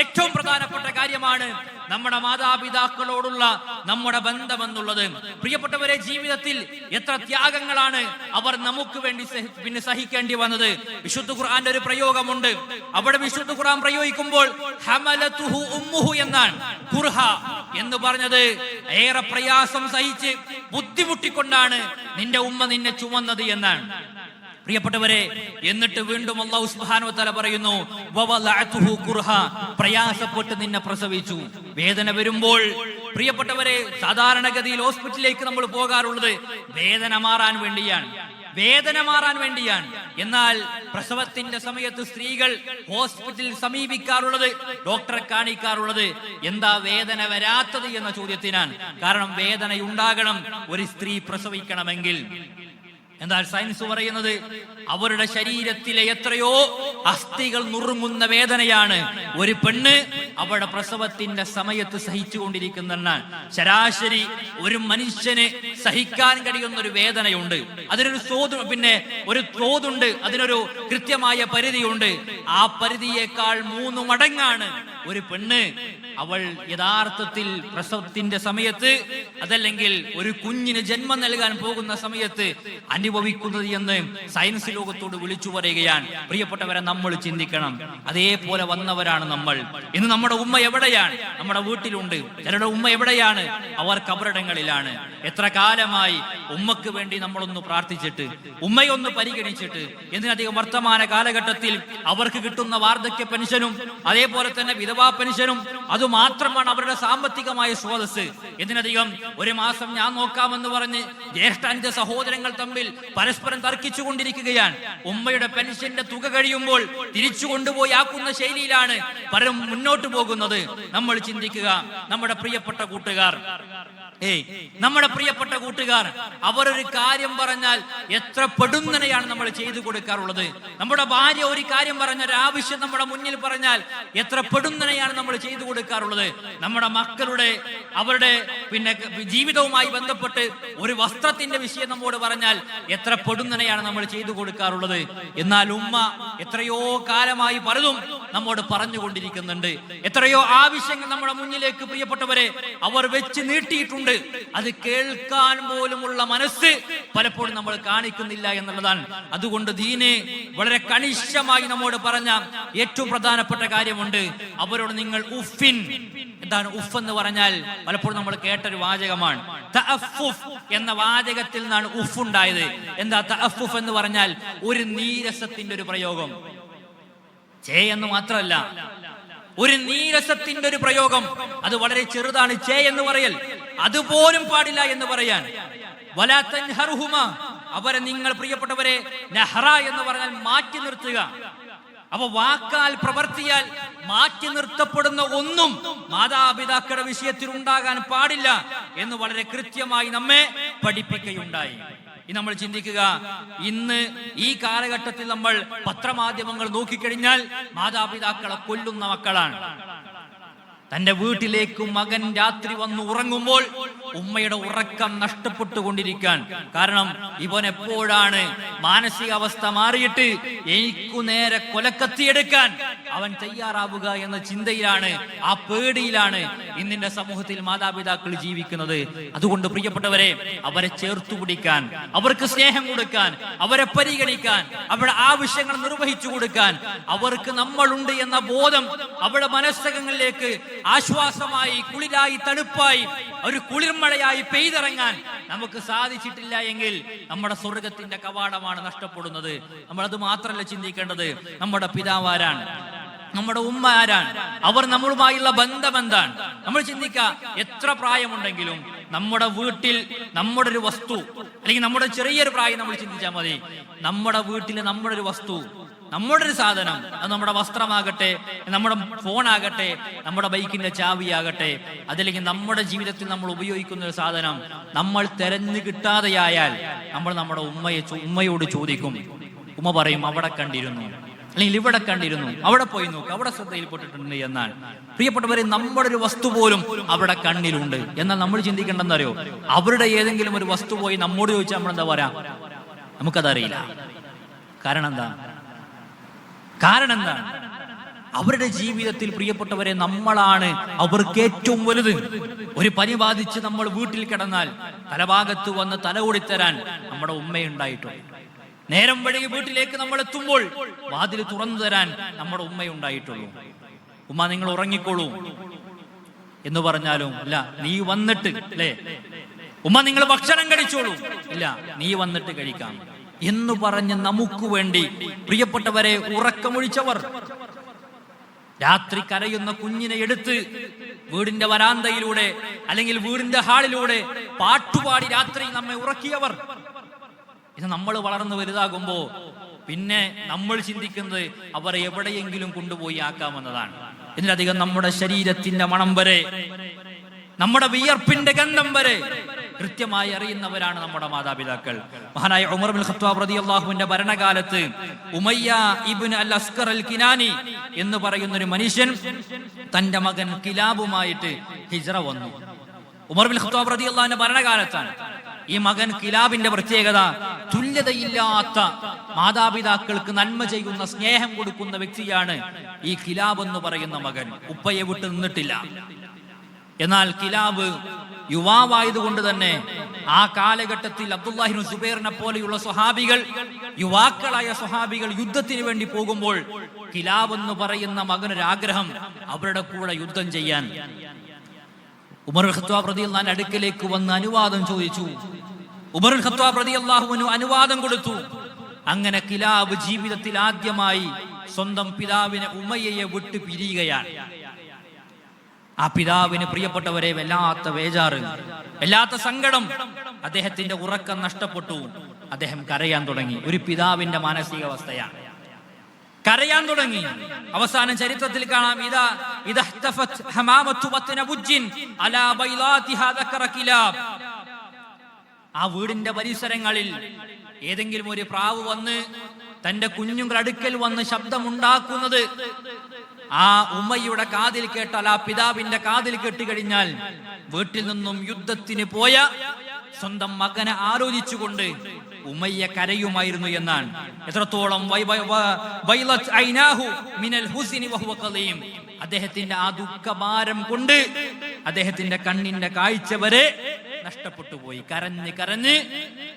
ഏറ്റവും പ്രധാനപ്പെട്ട കാര്യമാണ് നമ്മുടെ മാതാപിതാക്കളോടുള്ള നമ്മുടെ ബന്ധമെന്നുള്ളത്. പ്രിയപ്പെട്ടവരെ, ജീവിതത്തിൽ എത്ര ത്യാഗങ്ങളാണ് അവർ നമുക്ക് വേണ്ടി പിന്നെ സഹിക്കേണ്ടി വന്നത്. വിശുദ്ധ ഖുർആന്റെ ഒരു പ്രയോഗമുണ്ട്. അവിടെ വിശുദ്ധ ഖുർആൻ പ്രയോഗിക്കുമ്പോൾ ഹമലതുഹു ഉമ്മുഹു എന്നാണ്. കുർഹ എന്ന് പറഞ്ഞത് ഏറെ പ്രയാസം സഹിച്ച് ബുദ്ധിമുട്ടിക്കൊണ്ടാണ് നിന്റെ ഉമ്മ നിന്നെ ചുമന്നത് എന്നാണ്. പ്രിയപ്പെട്ടവരെ, എന്നിട്ട് വീണ്ടും അല്ലാഹു സുബ്ഹാനഹു വ തആല പറയുന്നു, വവലഅതുഹു കുർഹ, പ്രയാസപ്പെട്ട് നിന്നെ പ്രസവിച്ചു. വേദന വരുമ്പോൾ പ്രിയപ്പെട്ടവരെ, സാധാരണഗതിയിൽ ഹോസ്പിറ്റലിലേക്ക് നമ്മൾ പോകാറുള്ളത് വേദന മാറാൻ വേണ്ടിയാണ്, വേദന മാറാൻ വേണ്ടിയാണ്. എന്നാൽ പ്രസവത്തിന്റെ സമയത്ത് സ്ത്രീകൾ ഹോസ്പിറ്റലിൽ സമീപിക്കാറുള്ളത്, ഡോക്ടറെ കാണിക്കാറുള്ളത് എന്താ വേദന വരാത്തത് എന്ന ചോദ്യത്തിനാണ്. കാരണം വേദനയുണ്ടാകണം ഒരു സ്ത്രീ പ്രസവിക്കണമെങ്കിൽ. എന്നാൽ സയൻസ് പറയുന്നത് അവരുടെ ശരീരത്തിലെ എത്രയോ അസ്ഥികൾ നുറുങ്ങുന്ന വേദനയാണ് ഒരു പെണ്ണ് അവരുടെ പ്രസവത്തിന്റെ സമയത്ത് സഹിച്ചുകൊണ്ടിരിക്കുന്നതെന്നാണ്. ശരാശരി ഒരു മനുഷ്യന് സഹിക്കാൻ കഴിയുന്ന ഒരു വേദനയുണ്ട്, അതിനൊരു ഒരു തോതുണ്ട്, അതിനൊരു കൃത്യമായ പരിധിയുണ്ട്. ആ പരിധിയേക്കാൾ 3 മടങ്ങാണ് ഒരു പെണ്ണ് അവൾ യഥാർത്ഥത്തിൽ പ്രസവത്തിന്റെ സമയത്ത്, അതല്ലെങ്കിൽ ഒരു കുഞ്ഞിന് ജന്മം നൽകാൻ പോകുന്ന സമയത്ത് അനുഭവിക്കുന്നത് എന്ന് സയൻസ് ലോകത്തോട് വിളിച്ചു പറയുകയാണ്. പ്രിയപ്പെട്ടവരെ, നമ്മൾ ചിന്തിക്കണം, അതേപോലെ വന്നവരാണ് നമ്മൾ. ഇന്ന് നമ്മുടെ ഉമ്മ എവിടെയാണ്? നമ്മുടെ വീട്ടിലുണ്ട്. ചിലരുടെ ഉമ്മ എവിടെയാണ്? അവർ കബറിടങ്ങളിലാണ്. എത്ര കാലമായി ഉമ്മക്ക് വേണ്ടി നമ്മളൊന്ന് പ്രാർത്ഥിച്ചിട്ട്, ഉമ്മയൊന്ന് പരിഗണിച്ചിട്ട്. എന്തിനധികം വർത്തമാന കാലഘട്ടത്തിൽ അവർക്ക് കിട്ടുന്ന വാർദ്ധക്യ പെൻഷനും അതേപോലെ തന്നെ വിധവാ പെൻഷനും അതുമാത്രമാണ് അവരുടെ സാമ്പത്തികമായ സ്രോതസ്. എന്തിനധികം ഒരു മാസം ഞാൻ നോക്കാമെന്ന് പറഞ്ഞ് ജ്യേഷ്ഠാന്റെ സഹോദരങ്ങൾ തമ്മിൽ പരസ്പരം തർക്കിച്ചു കൊണ്ടിരിക്കുകയാണ്. ഉമ്മയുടെ പെൻഷന്റെ തുക കഴിയുമ്പോൾ തിരിച്ചു കൊണ്ടുപോയി ആക്കുന്ന ശൈലിയിലാണ് പലരും മുന്നോട്ട് പോകുന്നത്. നമ്മൾ ചിന്തിക്കുക, നമ്മുടെ പ്രിയപ്പെട്ട കൂട്ടുകാർ, നമ്മുടെ പ്രിയപ്പെട്ട കൂട്ടുകാർ അവരൊരു കാര്യം പറഞ്ഞാൽ എത്ര പെടുന്നനെയാണ് നമ്മൾ ചെയ്തു കൊടുക്കാറുള്ളത്. നമ്മുടെ ഭാര്യ ഒരു കാര്യം പറഞ്ഞ, ഒരു ആവശ്യം നമ്മുടെ മുന്നിൽ പറഞ്ഞാൽ എത്ര പെടുന്നനെയാണ് നമ്മൾ ചെയ്തു കൊടുക്കാറുള്ളത്. നമ്മുടെ മക്കളുടെ അവരുടെ ജീവിതവുമായി ബന്ധപ്പെട്ട് ഒരു വസ്ത്രത്തിന്റെ വിഷയം നമ്മോട് പറഞ്ഞാൽ എത്ര പെടുന്നനെയാണ് നമ്മൾ ചെയ്തു കൊടുക്കാറുള്ളത്. എന്നാൽ ഉമ്മ എത്രയോ കാലമായി പലതും നമ്മോട് പറഞ്ഞുകൊണ്ടിരിക്കുന്നുണ്ട്. എത്രയോ ആവശ്യങ്ങൾ നമ്മുടെ മുന്നിലേക്ക് പ്രിയപ്പെട്ടവരെ അവർ വെച്ച് നീട്ടിയിട്ടുണ്ട്. അത് കേൾക്കാൻ പോലുമുള്ള മനസ്സ് പലപ്പോഴും നമ്മൾ കാണിക്കുന്നില്ല എന്നുള്ളതാണ്. അതുകൊണ്ട് ദീന് വളരെ കണിശമായി നമ്മോട് പറഞ്ഞ ഏറ്റവും പ്രധാനപ്പെട്ട കാര്യമുണ്ട്. അവരോട് നിങ്ങൾ ഉഫിൻ, എന്താണ് ഉഫ് എന്ന് പറഞ്ഞാൽ? പലപ്പോഴും നമ്മൾ കേട്ടൊരു വാചകമാണ്. തഅഫുഫ് എന്ന വാചകത്തിൽ നിന്നാണ് ഉഫ് ഉണ്ടായത്. എന്താ തഅഫുഫ് എന്ന് പറഞ്ഞാൽ? ഒരു നീരസത്തിന്റെ ഒരു പ്രയോഗം. ചേ എന്ന് മാത്രമല്ല, ഒരു നീരസത്തിന്റെ ഒരു പ്രയോഗം. അത് വളരെ ചെറുതാണ്. ചേ എന്ന് പറയൽ അതുപോലും പാടില്ല എന്ന് പറയാൻ. വലാ തൻഹറുഹുമ, അവരെ നിങ്ങൾ പ്രിയപ്പെട്ടവരെ നഹ്റ എന്ന് പറഞ്ഞാൽ മാറ്റി നിർത്തുക. അപ്പൊ വാക്കാൽ പ്രവർത്തിയാൽ മാറ്റി നിർത്തപ്പെടുന്ന ഒന്നും മാതാപിതാക്കളുടെ വിഷയത്തിൽ ഉണ്ടാകാൻ പാടില്ല എന്ന് വളരെ കൃത്യമായി നമ്മെ പഠിപ്പിക്കുകയുണ്ടായി. ഇനി നമ്മൾ ചിന്തിക്കുക, ഇന്ന് ഈ കാലഘട്ടത്തിൽ നമ്മൾ പത്രമാധ്യമങ്ങൾ നോക്കിക്കഴിഞ്ഞാൽ മാതാപിതാക്കളെ കൊല്ലുന്ന മക്കളാണ്. തന്റെ വീട്ടിലേക്ക് മകൻ രാത്രി വന്ന് ഉറങ്ങുമ്പോൾ ഉമ്മയുടെ ഉറക്കം നഷ്ടപ്പെട്ടുകൊണ്ടിരിക്കാൻ കാരണം ഇവൻ എപ്പോഴാണ് മാനസികാവസ്ഥ മാറിയിട്ട് എനിക്കു നേരെ കൊലക്കത്തിയെടുക്കാൻ അവൻ തയ്യാറാവുക എന്ന ചിന്തയിലാണ്, ആ പേടിയിലാണ് ഇന്നിന്റെ സമൂഹത്തിൽ മാതാപിതാക്കൾ ജീവിക്കുന്നത്. അതുകൊണ്ട് പ്രിയപ്പെട്ടവരെ, അവരെ ചേർത്തു പിടിക്കാൻ, അവർക്ക് സ്നേഹം കൊടുക്കാൻ, അവരെ പരിഗണിക്കാൻ, അവരുടെ ആവശ്യങ്ങൾ നിർവഹിച്ചു കൊടുക്കാൻ, അവർക്ക് നമ്മളുണ്ട് എന്ന ബോധം അവരുടെ മനസ്സകങ്ങളിലേക്ക് ആശ്വാസമായി, കുളിരായി, തണുപ്പായി, ഒരു കുളിർമഴയായി പെയ്തിറങ്ങാൻ നമുക്ക് സാധിച്ചിട്ടില്ല എങ്കിൽ നമ്മുടെ സ്വർഗത്തിന്റെ കവാടമാണ് നഷ്ടപ്പെടുന്നത്. നമ്മൾ അത് മാത്രമല്ല ചിന്തിക്കേണ്ടത്, നമ്മുടെ പിതാവാരാണ്, നമ്മുടെ ഉമ്മ ആരാണ്, അവർ നമ്മളുമായുള്ള ബന്ധം എന്താണ്. നമ്മൾ ചിന്തിക്കുക, എത്ര പ്രായമുണ്ടെങ്കിലും നമ്മുടെ വീട്ടിൽ നമ്മുടെ ഒരു വസ്തു, അല്ലെങ്കിൽ നമ്മുടെ ചെറിയൊരു പ്രായം നമ്മൾ ചിന്തിച്ചാൽ മതി, നമ്മുടെ വീട്ടിൽ നമ്മുടെ ഒരു വസ്തു, നമ്മുടെ ഒരു സാധനം, അത് നമ്മുടെ വസ്ത്രമാകട്ടെ, നമ്മുടെ ഫോണാകട്ടെ, നമ്മുടെ ബൈക്കിന്റെ ചാവിയാകട്ടെ, അതല്ലെങ്കിൽ നമ്മുടെ ജീവിതത്തിൽ നമ്മൾ ഉപയോഗിക്കുന്ന ഒരു സാധനം നമ്മൾ തെരഞ്ഞു കിട്ടാതെയായാൽ നമ്മൾ നമ്മുടെ ഉമ്മയോട് ചോദിക്കും. ഉമ്മ പറയും, അവിടെ കണ്ടിരുന്നു, അല്ലെങ്കിൽ ഇവിടെ കണ്ടിരുന്നു, അവിടെ പോയി നോക്ക്, അവിടെ ശ്രദ്ധയിൽപ്പെട്ടിട്ടുണ്ട് എന്നാൽ. പ്രിയപ്പെട്ടവരെ, നമ്മുടെ ഒരു വസ്തു പോലും അവിടെ കണ്ണിലുണ്ട്. എന്നാൽ നമ്മൾ ചിന്തിക്കേണ്ടെന്നറിയോ, അവരുടെ ഏതെങ്കിലും ഒരു വസ്തു പോയി നമ്മോട് ചോദിച്ചാൽ നമ്മൾ എന്താ പറയാ? നമുക്കതറിയില്ല. കാരണം എന്താണ്? അവരുടെ ജീവിതത്തിൽ പ്രിയപ്പെട്ടവരെ നമ്മളാണ് അവർക്ക് ഏറ്റവും വലുത്. ഒരു പനി ബാധിച്ച് നമ്മൾ വീട്ടിൽ കിടന്നാൽ തലഭാഗത്ത് വന്ന് തല ഓടിത്തരാൻ നമ്മുടെ ഉമ്മയുണ്ടായിട്ടുണ്ട്. നേരം വഴി വീട്ടിലേക്ക് നമ്മൾ എത്തുമ്പോൾ വാതിൽ തുറന്നു തരാൻ നമ്മുടെ ഉമ്മയുണ്ടായിട്ടുള്ളൂ. ഉമ്മ നിങ്ങൾ ഉറങ്ങിക്കോളൂ എന്ന് പറഞ്ഞാലും ഇല്ല, നീ വന്നിട്ട്, അല്ലേ, ഉമ്മ നിങ്ങൾ ഭക്ഷണം കഴിച്ചോളൂ, ഇല്ല, നീ വന്നിട്ട് കഴിക്കാം എന്ന് പറഞ്ഞ് നമുക്ക് വേണ്ടി പ്രിയപ്പെട്ടവരെ ഉറക്കമൊഴിച്ചവർ, രാത്രി കരയുന്ന കുഞ്ഞിനെ എടുത്ത് വീടിന്റെ വരാന്തയിലൂടെ അല്ലെങ്കിൽ വീടിന്റെ ഹാളിലൂടെ പാട്ടുപാടി രാത്രി നമ്മെ ഉറക്കിയവർ. ഇത് നമ്മൾ വളർന്നു വലുതാകുമ്പോ പിന്നെ നമ്മൾ ചിന്തിക്കുന്നത് അവരെ എവിടെയെങ്കിലും കൊണ്ടുപോയി ആക്കാമെന്നതാണ്. ഇതിലധികം നമ്മുടെ ശരീരത്തിന്റെ മണം വരെ, നമ്മുടെ വിയർപ്പിന്റെ ഗന്ധം വരെ കൃത്യമായി അറിയുന്നവരാണ് നമ്മുടെ മാതാപിതാക്കൾ. മഹാനായ ഉമർ ഇബ്നുൽ ഖത്താബ് റളിയല്ലാഹുവിന്റെ ഭരണകാലത്ത് ഉമയ്യ ഇബ്നു അൽ അസ്കർ അൽ കിനാനി എന്ന് പറയുന്ന ഒരു മനുഷ്യൻ തന്റെ മകൻ കിലാബുമായിട്ട് ഹിജ്റ വന്നു. ഉമർ ഇബ്നുൽ ഖത്താബ് റളിയല്ലാഹുവിന്റെ ഭരണകാലത്താണ്. ഈ മകൻ കിലാബിന്റെ പ്രത്യേകത, തുല്യതയില്ലാത്ത മാതാപിതാക്കൾക്ക് നന്മ ചെയ്യുന്ന, സ്നേഹം കൊടുക്കുന്ന വ്യക്തിയാണ് ഈ കിലാബ് എന്ന് പറയുന്ന മകൻ. ഉപ്പയെ വിട്ട് നിന്നിട്ടില്ല. എന്നാൽ കിലാബ് യുവാവായതുകൊണ്ട് തന്നെ ആ കാലഘട്ടത്തിൽ അബ്ദുല്ലാഹി ഇബ്നു സുബൈറിനെ പോലെയുള്ള സ്വഹാബികൾ, യുവാക്കളായ സ്വഹാബികൾ യുദ്ധത്തിന് വേണ്ടി പോകുമ്പോൾ കിലാബ് എന്ന് പറയുന്ന മകനൊരാഗ്രഹം അവരുടെ കൂടെ യുദ്ധം ചെയ്യാൻ. ഉമർ ഖത്താബ് റളിയല്ലാഹു അൻഹു അടുക്കലേക്ക് വന്ന് അനുവാദം ചോദിച്ചു. ഉമർ ഖത്താബ് റളിയല്ലാഹു അൻഹു അനുവാദം കൊടുത്തു. അങ്ങനെ കിലാബ് ജീവിതത്തിൽ ആദ്യമായി സ്വന്തം പിതാവിനെ ഉമയ്യയെ വിട്ട് പിരിയുകയാണ്. ആ പിതാവിന് പ്രിയപ്പെട്ടവരെ വല്ലാത്ത വേജാറ്, വല്ലാത്ത സങ്കടം, അദ്ദേഹത്തിന്റെ ഉറക്കം നഷ്ടപ്പെട്ടു. അദ്ദേഹം കരയാൻ തുടങ്ങി. ഒരു പിതാവിന്റെ മാനസികാവസ്ഥയാണ്, കരയാൻ തുടങ്ങി. അവസാനം ചരിത്രത്തിൽ കാണാം, ആ വീടിന്റെ പരിസരങ്ങളിൽ ഏതെങ്കിലും ഒരു പ്രാവ് വന്ന് തന്റെ കുഞ്ഞുങ്ങൾ അടുക്കൽ വന്ന് ശബ്ദമുണ്ടാക്കുന്നത് ആ ഉമ്മയുടെ കാതിൽ കേട്ടാൽ, ആ പിതാവിന്റെ കാതിൽ കേട്ടുകഴിഞ്ഞാൽ വീട്ടിൽ നിന്നും യുദ്ധത്തിന് പോയ സ്വന്തം മകനെ ആലോചിച്ചുകൊണ്ട് ഉമയ്യ കരയുമായിരുന്നു എന്നാണ്. എത്രത്തോളം അദ്ദേഹത്തിന്റെ ആ ദുഃഖഭാരം കൊണ്ട് അദ്ദേഹത്തിന്റെ കണ്ണിന്റെ കാഴ്ച വരെ നഷ്ടപ്പെട്ടു പോയി. കരഞ്ഞ് കരഞ്ഞ്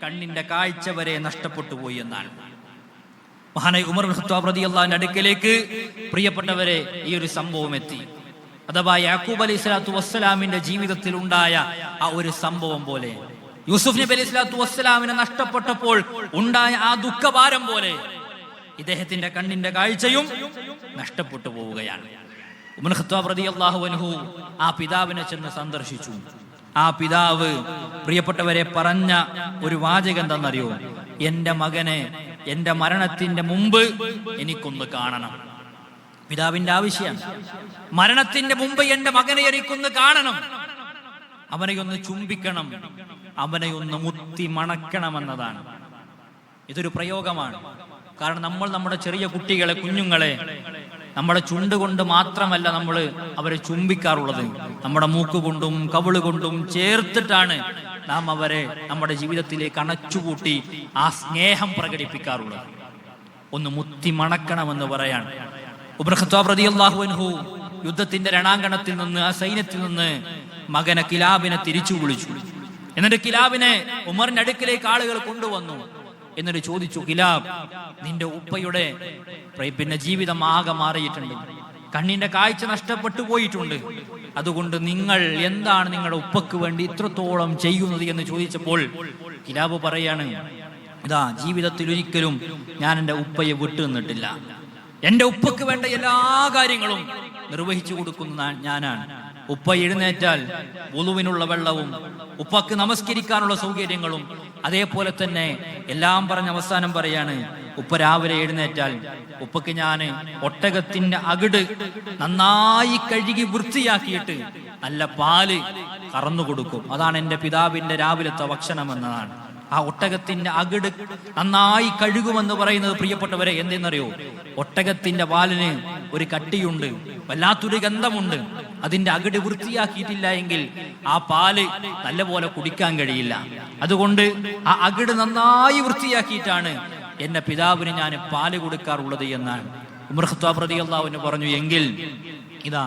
കണ്ണിന്റെ കാഴ്ച വരെ നഷ്ടപ്പെട്ടു പോയി എന്നാണ്. മഹാനായ ഉമർ ഇബ്നു ഖത്താബ് റളിയല്ലാഹുവിന്റെ അടുക്കലേക്ക് പ്രിയപ്പെട്ടവരെ ഈ ഒരു സംഭവം എത്തി. അഥവാ യാക്കൂബ് അലൈഹി സ്വലാത്തു വസ്സലാമിന്റെ ജീവിതത്തിൽ ഉണ്ടായ ആ ഒരു സംഭവം പോലെ, യൂസുഫ് നബി അലൈഹി സ്വലാത്തു വസ്സലാമിനെ നഷ്ടപ്പെട്ടപ്പോൾ ഉണ്ടായ ആ ദുഃഖഭാരം പോലെ ഇദ്ദേഹത്തിന്റെ കണ്ണിന്റെ കാഴ്ചയും നഷ്ടപ്പെട്ടു പോവുകയാണ്. ഉമർ ഖത്താബ് റളിയല്ലാഹു അൻഹു ആ പിതാവിനെ ചെന്ന് സന്ദർശിച്ചു. ആ പിതാവ് പ്രിയപ്പെട്ടവരെ പറഞ്ഞ ഒരു വാചകം എന്താണെന്നറിയോ? എന്റെ മകനെ എന്റെ മരണത്തിന്റെ മുമ്പ് എനിക്കൊന്ന് കാണണം. പിതാവിന്റെ ആവശ്യമാണ്. മരണത്തിന്റെ മുമ്പ് എന്റെ മകനെ എനിക്കൊന്ന് കാണണം, അവനെ ഒന്ന് ചുംബിക്കണം, അവനെ ഒന്ന് മുത്തി മണക്കണമെന്നതാണ്. ഇതൊരു പ്രയോഗമാണ്. കാരണം നമ്മൾ നമ്മുടെ ചെറിയ കുട്ടികളെ, കുഞ്ഞുങ്ങളെ നമ്മുടെ ചുണ്ട് കൊണ്ട് മാത്രമല്ല നമ്മൾ അവരെ ചുംബിക്കാറുള്ളത്, നമ്മുടെ മൂക്ക് കൊണ്ടും കവിള് കൊണ്ടും ചേർത്തിട്ടാണ് നാം അവരെ നമ്മുടെ ജീവിതത്തിലേക്ക് അണച്ചുകൂട്ടി ആ സ്നേഹം പ്രകടിപ്പിക്കാറുള്ളത്. ഒന്ന് മുത്തി മണക്കണമെന്ന് പറയാൻ ഉമർ ഖത്താബ് റളിയല്ലാഹു അൻഹു യുദ്ധത്തിന്റെ രണാങ്കണത്തിൽ നിന്ന്, ആ സൈന്യത്തിൽ നിന്ന് മകനെ കിലാബിനെ തിരിച്ചു വിളിച്ചു. എന്നിട്ട് കിലാബിനെ ഉമറിന്റെ അടുക്കിലേക്ക് ആളുകൾ കൊണ്ടുവന്നു. എന്നിട്ട് ചോദിച്ചു, കിലാബ്, നിന്റെ ഉപ്പയുടെ പിന്നെ ജീവിതം ആകെ മാറിയിട്ടുണ്ട്, കണ്ണിന്റെ കാഴ്ച നഷ്ടപ്പെട്ടു പോയിട്ടുണ്ട്. അതുകൊണ്ട് നിങ്ങൾ എന്താണ് നിങ്ങളുടെ ഉപ്പക്ക് വേണ്ടി ഇത്രത്തോളം ചെയ്യുന്നത് എന്ന് ചോദിച്ചപ്പോൾ കിലാബ് പറയാണ്, ഇതാ ജീവിതത്തിൽ ഒരിക്കലും ഞാൻ എൻ്റെ ഉപ്പയെ വിട്ടു നിന്നിട്ടില്ല. എൻ്റെ ഉപ്പക്ക് വേണ്ട എല്ലാ കാര്യങ്ങളും നിർവഹിച്ചു കൊടുക്കുന്ന ഞാനാണ്. ഉപ്പ എഴുന്നേറ്റാൽ വുളുവിനുള്ള വെള്ളവും ഉപ്പക്ക് നമസ്കരിക്കാനുള്ള സൗകര്യങ്ങളും, അതേപോലെ തന്നെ എല്ലാം പറഞ്ഞ അവസാനം പറയാണ്, ഉപ്പ രാവിലെ എഴുന്നേറ്റാൽ ഉപ്പക്ക് ഞാൻ ഒട്ടകത്തിന്റെ അകിട് നന്നായി കഴുകി വൃത്തിയാക്കിയിട്ട് നല്ല പാല് കറന്നു കൊടുക്കും. അതാണ് എൻ്റെ പിതാവിന്റെ രാവിലത്തെ ഭക്ഷണം എന്നതാണ്. ആ ഒട്ടകത്തിന്റെ അകിട് നന്നായി കഴുകുമെന്ന് പറയുന്നത് പ്രിയപ്പെട്ടവരെ എന്തെന്നറിയോ? ഒട്ടകത്തിന്റെ പാലിന് ഒരു കട്ടിയുണ്ട്, വല്ലാത്തൊരു ഗന്ധമുണ്ട്. അതിന്റെ അകിട് വൃത്തിയാക്കിയിട്ടില്ല എങ്കിൽ ആ പാല് നല്ലപോലെ കുടിക്കാൻ കഴിയില്ല. അതുകൊണ്ട് ആ അകിട് നന്നായി വൃത്തിയാക്കിയിട്ടാണ് എന്റെ പിതാവിന് ഞാൻ പാല് കൊടുക്കാറുള്ളത് എന്നാണ് ഉമർ ഖത്താബ് റളിയല്ലാഹു അൻഹു പറഞ്ഞു. എങ്കിൽ ഇതാ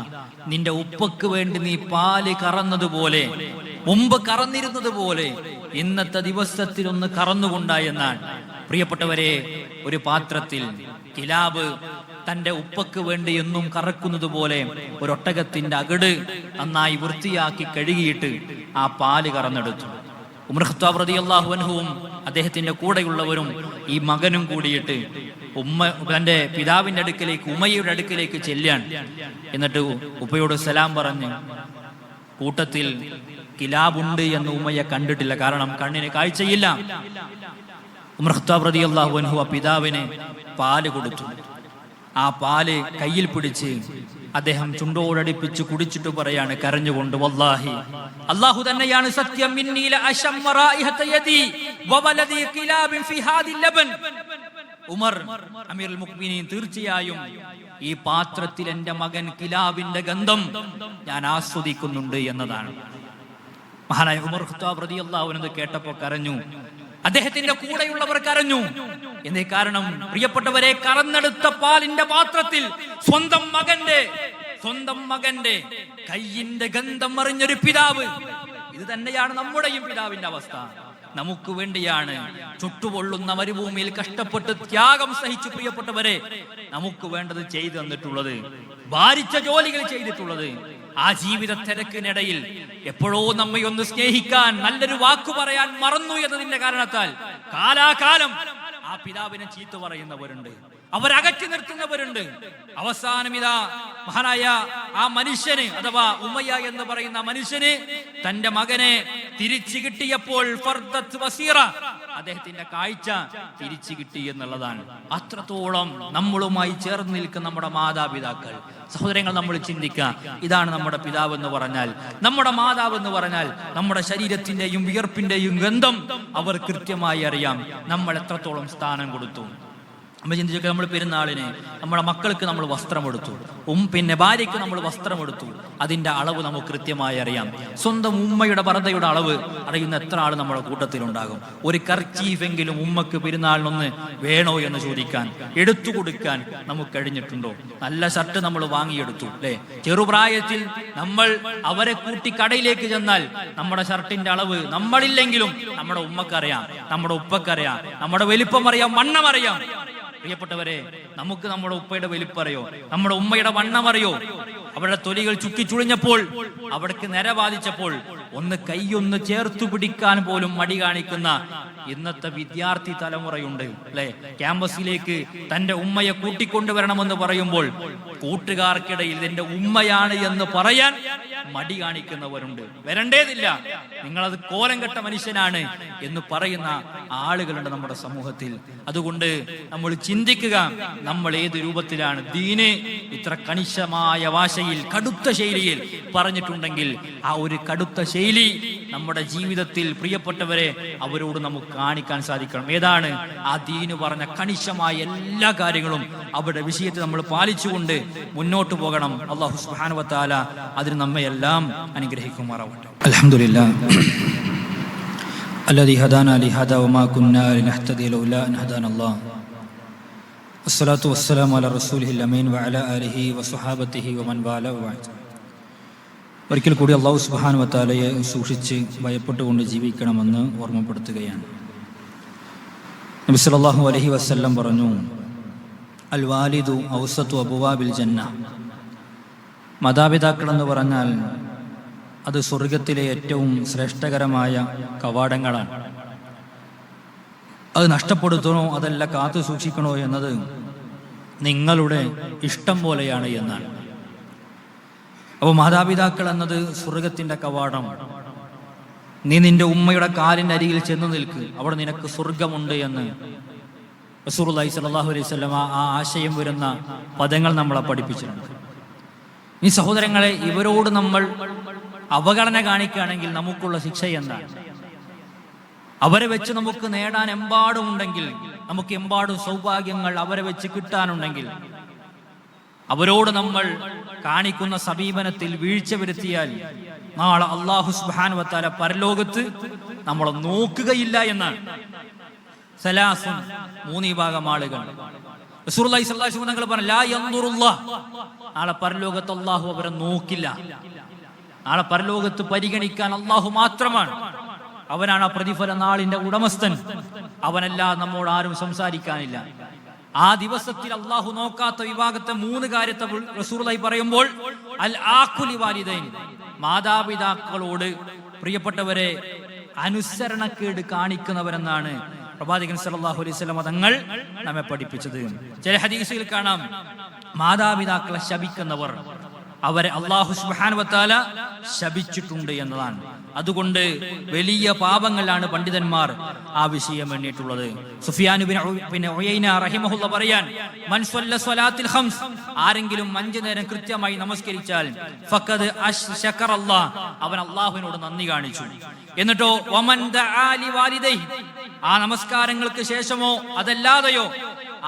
നിന്റെ ഉപ്പക്ക് വേണ്ടി നീ പാല് കറന്നതുപോലെ, മുമ്പ് കറന്നിരുന്നത് പോലെ ഇന്നത്തെ ദിവസത്തിൽ ഒന്ന് കറന്നുകൊണ്ടായെന്നാണ്. പ്രിയപ്പെട്ടവരെ, ഒരു പാത്രത്തിൽ കിലാബ് തന്റെ ഉപ്പക്ക് വേണ്ടി എന്നും കറക്കുന്നത് പോലെ ഒരൊട്ടകത്തിന്റെ അകിട് നന്നായി വൃത്തിയാക്കി കഴുകിയിട്ട് ആ പാല് കറന്നെടുത്തു. ഉമർ ഖത്താബ് റളിയല്ലാഹു അൻഹുവും അദ്ദേഹത്തിന്റെ കൂടെയുള്ളവരും ഈ മകനും കൂടിയിട്ട് തന്റെ പിതാവിന്റെ അടുക്കലേക്ക്, ഉമയ്യയുടെ അടുക്കലേക്ക് ചെല്ലാണ്. എന്നിട്ട് ഉപ്പയോട് സലാം പറഞ്ഞ്, കൂട്ടത്തിൽ കിലാബുണ്ട് എന്ന് ഉമയ്യ കണ്ടിട്ടില്ല, കാരണം കണ്ണിന് കാഴ്ചയില്ല. ഉമർ ഖത്താബ് റളിയല്ലാഹു അൻഹു ആ പിതാവിന് പാല് കൊടുത്തു. ആ പാല് കയ്യിൽ പിടിച്ച് അദ്ദേഹം ചുണ്ടോടടിപ്പിച്ച് കുടിച്ചിട്ട് പറയാണ് കരഞ്ഞുകൊണ്ട്, വല്ലാഹി അല്ലാഹു തന്നെയാണ് സത്യം, മിന്നീല അശമ്മ റായിഹത യദി വവലദി കിലാബിൻ ഫി ഹാദിൽ ലബൻ. ഉമർ അമീറുൽ മുഅ്മിനീൻ, തീർച്ചയായും ഈ പാത്രത്തിൽ എൻ്റെ മകൻ കിലാബിന്റെ ഗന്ധം ഞാൻ ആസ്വദിക്കുന്നുണ്ട് എന്നതാണ്. മഹാനായ ഉമർ ഖത്താബ് റളിയല്ലാഹു അൻഹു കേട്ടപ്പോൾ കരഞ്ഞു. അദ്ദേഹത്തിന്റെ കൂടെയുള്ളവർ കരഞ്ഞു. എന്നേ കാരണം പ്രിയപ്പെട്ടവരെ, കറന്നെടുത്ത പാലിന്റെ പാത്രത്തിൽ സ്വന്തം മകന്റെ കയ്യിന്റെ ഗന്ധം അറിഞ്ഞൊരു പിതാവ്. ഇത് തന്നെയാണ് നമ്മുടെയും പിതാവിന്റെ അവസ്ഥ. നമുക്ക് വേണ്ടിയാണ് ചുട്ടുപൊള്ളുന്ന മരുഭൂമിയിൽ കഷ്ടപ്പെട്ട് ത്യാഗം സഹിച്ചു പ്രിയപ്പെട്ടവരെ നമുക്ക് വേണ്ടത് ചെയ്തു തന്നിട്ടുള്ളത്, ഭാരിച്ച ജോലികൾ ചെയ്തിട്ടുള്ളത്. ആ ജീവിത തിരക്കിനിടയിൽ എപ്പോഴോ നമ്മെ ഒന്ന് സ്നേഹിക്കാൻ, നല്ലൊരു വാക്കു പറയാൻ മറന്നു എന്നതിന്റെ കാരണത്താൽ കാലാകാലം ആ പിതാവിനെ ചീത്ത പറയുന്നവരുണ്ട്, അവരകറ്റി നിർത്തുന്നവരുണ്ട്. അവസാനം ഇതാ മഹാനായ ആ മനുഷ്യന്, അഥവാ ഉമയ്യ എന്ന് പറയുന്ന മനുഷ്യന് തന്റെ മകനെ തിരിച്ചു കിട്ടിയപ്പോൾ ഫർദത്ത് ബസീറ, അദ്ദേഹത്തിന്റെ കാഴ്ച തിരിച്ചു കിട്ടി എന്നുള്ളതാണ്. അത്രത്തോളം നമ്മളുമായി ചേർന്ന് നിൽക്കുന്ന നമ്മുടെ മാതാപിതാക്കൾ, സഹോദരങ്ങൾ, നമ്മൾ ചിന്തിക്കുക. ഇതാണ് നമ്മുടെ പിതാവ് എന്ന് പറഞ്ഞാൽ, നമ്മുടെ മാതാവ് എന്ന് പറഞ്ഞാൽ നമ്മുടെ ശരീരത്തിന്റെയും വിയർപ്പിന്റെയും ഗന്ധം അവർ കൃത്യമായി അറിയാം. നമ്മൾ എത്രത്തോളം സ്ഥാനം കൊടുത്തു. നമ്മൾ ചിന്തിച്ചൊക്കെ, നമ്മൾ പെരുന്നാളിന് നമ്മുടെ മക്കൾക്ക് നമ്മൾ വസ്ത്രമെടുത്തു, പിന്നെ ഭാര്യയ്ക്ക് നമ്മൾ വസ്ത്രമെടുത്തു, അതിന്റെ അളവ് നമുക്ക് കൃത്യമായി അറിയാം. സ്വന്തം ഉമ്മയുടെ പർദ്ദയുടെ അളവ് അറിയുന്ന എത്ര ആൾ നമ്മുടെ കൂട്ടത്തിലുണ്ടാകും? ഒരു കർച്ചീഫെങ്കിലും ഉമ്മക്ക് പെരുന്നാളിനൊന്ന് വേണോ എന്ന് ചോദിക്കാൻ, എടുത്തു കൊടുക്കാൻ നമുക്ക് കഴിഞ്ഞിട്ടുണ്ടോ? നല്ല ഷർട്ട് നമ്മൾ വാങ്ങിയെടുത്തു, അല്ലെ? ചെറുപ്രായത്തിൽ നമ്മൾ അവരെ കൂട്ടി കടയിലേക്ക് ചെന്നാൽ നമ്മുടെ ഷർട്ടിന്റെ അളവ് നമ്മളില്ലെങ്കിലും നമ്മുടെ ഉമ്മക്കറിയാം, നമ്മുടെ ഉപ്പക്കറിയാം, നമ്മുടെ വലിപ്പം അറിയാം, വണ്ണം അറിയാം. പ്രിയപ്പെട്ടവരെ, നമുക്ക് നമ്മുടെ ഉപ്പയുടെ വലിപ്പറിയോ? നമ്മുടെ ഉമ്മയുടെ വണ്ണം അറിയോ? അവരുടെ തൊലികൾ ചുക്കിച്ചുളിഞ്ഞപ്പോൾ, അവിടേക്ക് നിര ബാധിച്ചപ്പോൾ ഒന്ന് കൈയൊന്ന് ചേർത്തു പിടിക്കാൻ പോലും മടി കാണിക്കുന്ന ഇന്നത്തെ വിദ്യാർത്ഥി തലമുറയുണ്ട് അല്ലെ. ക്യാമ്പസിലേക്ക് തന്റെ ഉമ്മയെ കൂട്ടിക്കൊണ്ടുവരണമെന്ന് പറയുമ്പോൾ കൂട്ടുകാർക്കിടയിൽ ഇതെന്റെ ഉമ്മയാണ് എന്ന് പറയാൻ മടി കാണിക്കുന്നവരുണ്ട്. വരണ്ടേതില്ല, നിങ്ങളത് കോലം കെട്ട മനുഷ്യനാണ് എന്ന് പറയുന്ന ആളുകളുണ്ട് നമ്മുടെ സമൂഹത്തിൽ. അതുകൊണ്ട് നമ്മൾ ചിന്തിക്കുക, നമ്മൾ ഏത് രൂപത്തിലാണ് ദീന് ഇത്ര കണിശമായ ഭാഷയിൽ കടുത്ത ശൈലിയിൽ പറഞ്ഞിട്ടുണ്ടെങ്കിൽ ആ ഒരു കടുത്ത ശൈലി നമ്മുടെ ജീവിതത്തിൽ പ്രിയപ്പെട്ടവരെ അവരോട് നമുക്ക് കാണിക്കാൻ സാധിക്കണം. ഏതാണ് ആ ദീന് പറഞ്ഞ കണിശമായ എല്ലാ കാര്യങ്ങളും അവരുടെ വിഷയത്തിൽ നമ്മൾ പാലിച്ചുകൊണ്ട് മുന്നോട്ട് പോകണം. അല്ലാഹു സുബ്ഹാനഹു വ തആല അതിന് നമ്മെ എല്ലാം അനുഗ്രഹിക്കുമാറാവട്ടെ. അൽഹംദുലില്ലാഹ് الذي هدانا لهذا وما كنا لنهتدي لولا أن هدانا الله والصلاة والسلام على رسوله الأمين وعلى آله وصحابته ومن والاه وبعد. ഒരിക്കൽ കൂടി അല്ലാഹു സുബ്ഹാനഹു വ തആലയെ സൂക്ഷിച്ച് ഭയപ്പെട്ടുകൊണ്ട് ജീവിക്കണമെന്ന് ഓർമ്മപ്പെടുത്തുകയാണ്. നബി സല്ലല്ലാഹു അലൈഹി വസല്ലം പറഞ്ഞു, അൽ വാലിദു ഔസതു അബ്വാബിൽ ജന്ന. മാതാപിതാക്കൾ എന്ന് പറഞ്ഞാൽ അത് സ്വർഗത്തിലെ ഏറ്റവും ശ്രേഷ്ഠകരമായ കവാടങ്ങളാണ്. അത് നഷ്ടപ്പെടുത്തണോ അതല്ല കാത്തു സൂക്ഷിക്കണോ എന്നത് നിങ്ങളുടെ ഇഷ്ടം പോലെയാണ് എന്നാണ്. അപ്പോൾ മാതാപിതാക്കൾ എന്നത് സ്വർഗത്തിൻ്റെ കവാടം. നീ നിന്റെ ഉമ്മയുടെ കാലിൻ്റെ അരികിൽ ചെന്ന് നിൽക്ക്, അവിടെ നിനക്ക് സ്വർഗമുണ്ട് എന്ന് റസൂലുള്ളാഹി സ്വല്ലല്ലാഹു അലൈഹി വസല്ലം ആ ആശയം വരുന്ന പദങ്ങൾ നമ്മളെ പഠിപ്പിച്ചിട്ടുണ്ട്. ഈ സഹോദരങ്ങളെ, ഇവരോട് നമ്മൾ അവഗണന കാണിക്കുകയാണെങ്കിൽ നമുക്കുള്ള ശിക്ഷ എന്താണ്? അവരെ വെച്ച് നമുക്ക് നേടാൻ എമ്പാടുമുണ്ടെങ്കിൽ, നമുക്ക് എമ്പാടും സൗഭാഗ്യങ്ങൾ അവരെ വെച്ച് കിട്ടാനുണ്ടെങ്കിൽ, അവരോട് നമ്മൾ കാണിക്കുന്ന സമീപനത്തിൽ വീഴ്ച വരുത്തിയാൽ നാളെ അല്ലാഹു സുബ്ഹാനഹു വ തആല പരലോകത്ത് നമ്മളെ നോക്കുകയില്ല എന്നാണ്. സലാസുൻ, മൂന്ന് വിഭാഗം ആളുകൾ റസൂലുള്ളാഹി സ്വല്ലല്ലാഹു അലൈഹി വസല്ലം പറഞ്ഞു, ലാ യൻദുറുല്ലാഹ്, നാളെ പരലോകത്ത് അല്ലാഹു അവരെ നോക്കില്ല. നാളെ പരലോകത്ത് പരിഗണിക്കാൻ അല്ലാഹു മാത്രമാണ്. അവനാണ് ആ പ്രതിഫല നാളിന്റെ ഉടമസ്ഥൻ. അവനല്ല നമ്മോട് ആരും സംസാരിക്കാനില്ല. ആ ദിവസത്തിൽ അല്ലാഹു നോക്കാത്ത വിഭാഗത്തെ മൂന്ന് കാര്യത്തെ റസൂലുള്ളാഹി പറയുമ്പോൾ, അൽ ആഖുലി വാലിദൈൻ, മാതാപിതാക്കളോട് പ്രിയപ്പെട്ടവരെ അനുസരണക്കേട് കാണിക്കുന്നവരെന്നാണ് പ്രവാചകൻ സല്ലല്ലാഹു അലൈഹി വസല്ലം തങ്ങൾ നമ്മെ പഠിപ്പിച്ചത്. ചില ഹദീസുകളിൽ കാണാം, മാതാപിതാക്കളെ ശപിക്കുന്നവർ അവരെ അല്ലാഹു സുബ്ഹാനഹു വ തആല ശപിച്ചിട്ടുണ്ട് എന്നതാണ്. അതുകൊണ്ട് വലിയ പാപങ്ങളാണ് പണ്ഡിതന്മാർ ആ വിഷയം എണ്ണിയിട്ടുള്ളത്. സുഫിയാൻ ബിൻ ഉയൈന റഹിമഹുള്ള പറയാൻ, മൻ സ്വല്ല സ്വലാത്തിൽ ഖംസ്, ആരെങ്കിലും 5 നേരം കൃത്യമായി നമസ്കരിച്ചാൽ ഫഖദ് ശകറല്ലാഹ്, അവൻ അല്ലാഹുവിനോട് നന്ദി കാണിച്ചു. എന്നിട്ടോ വമൻ ദആ ലി വാലിദൈഹി, ആ നമസ്കാരങ്ങൾക്ക് ശേഷമോ അതല്ലാതെയോ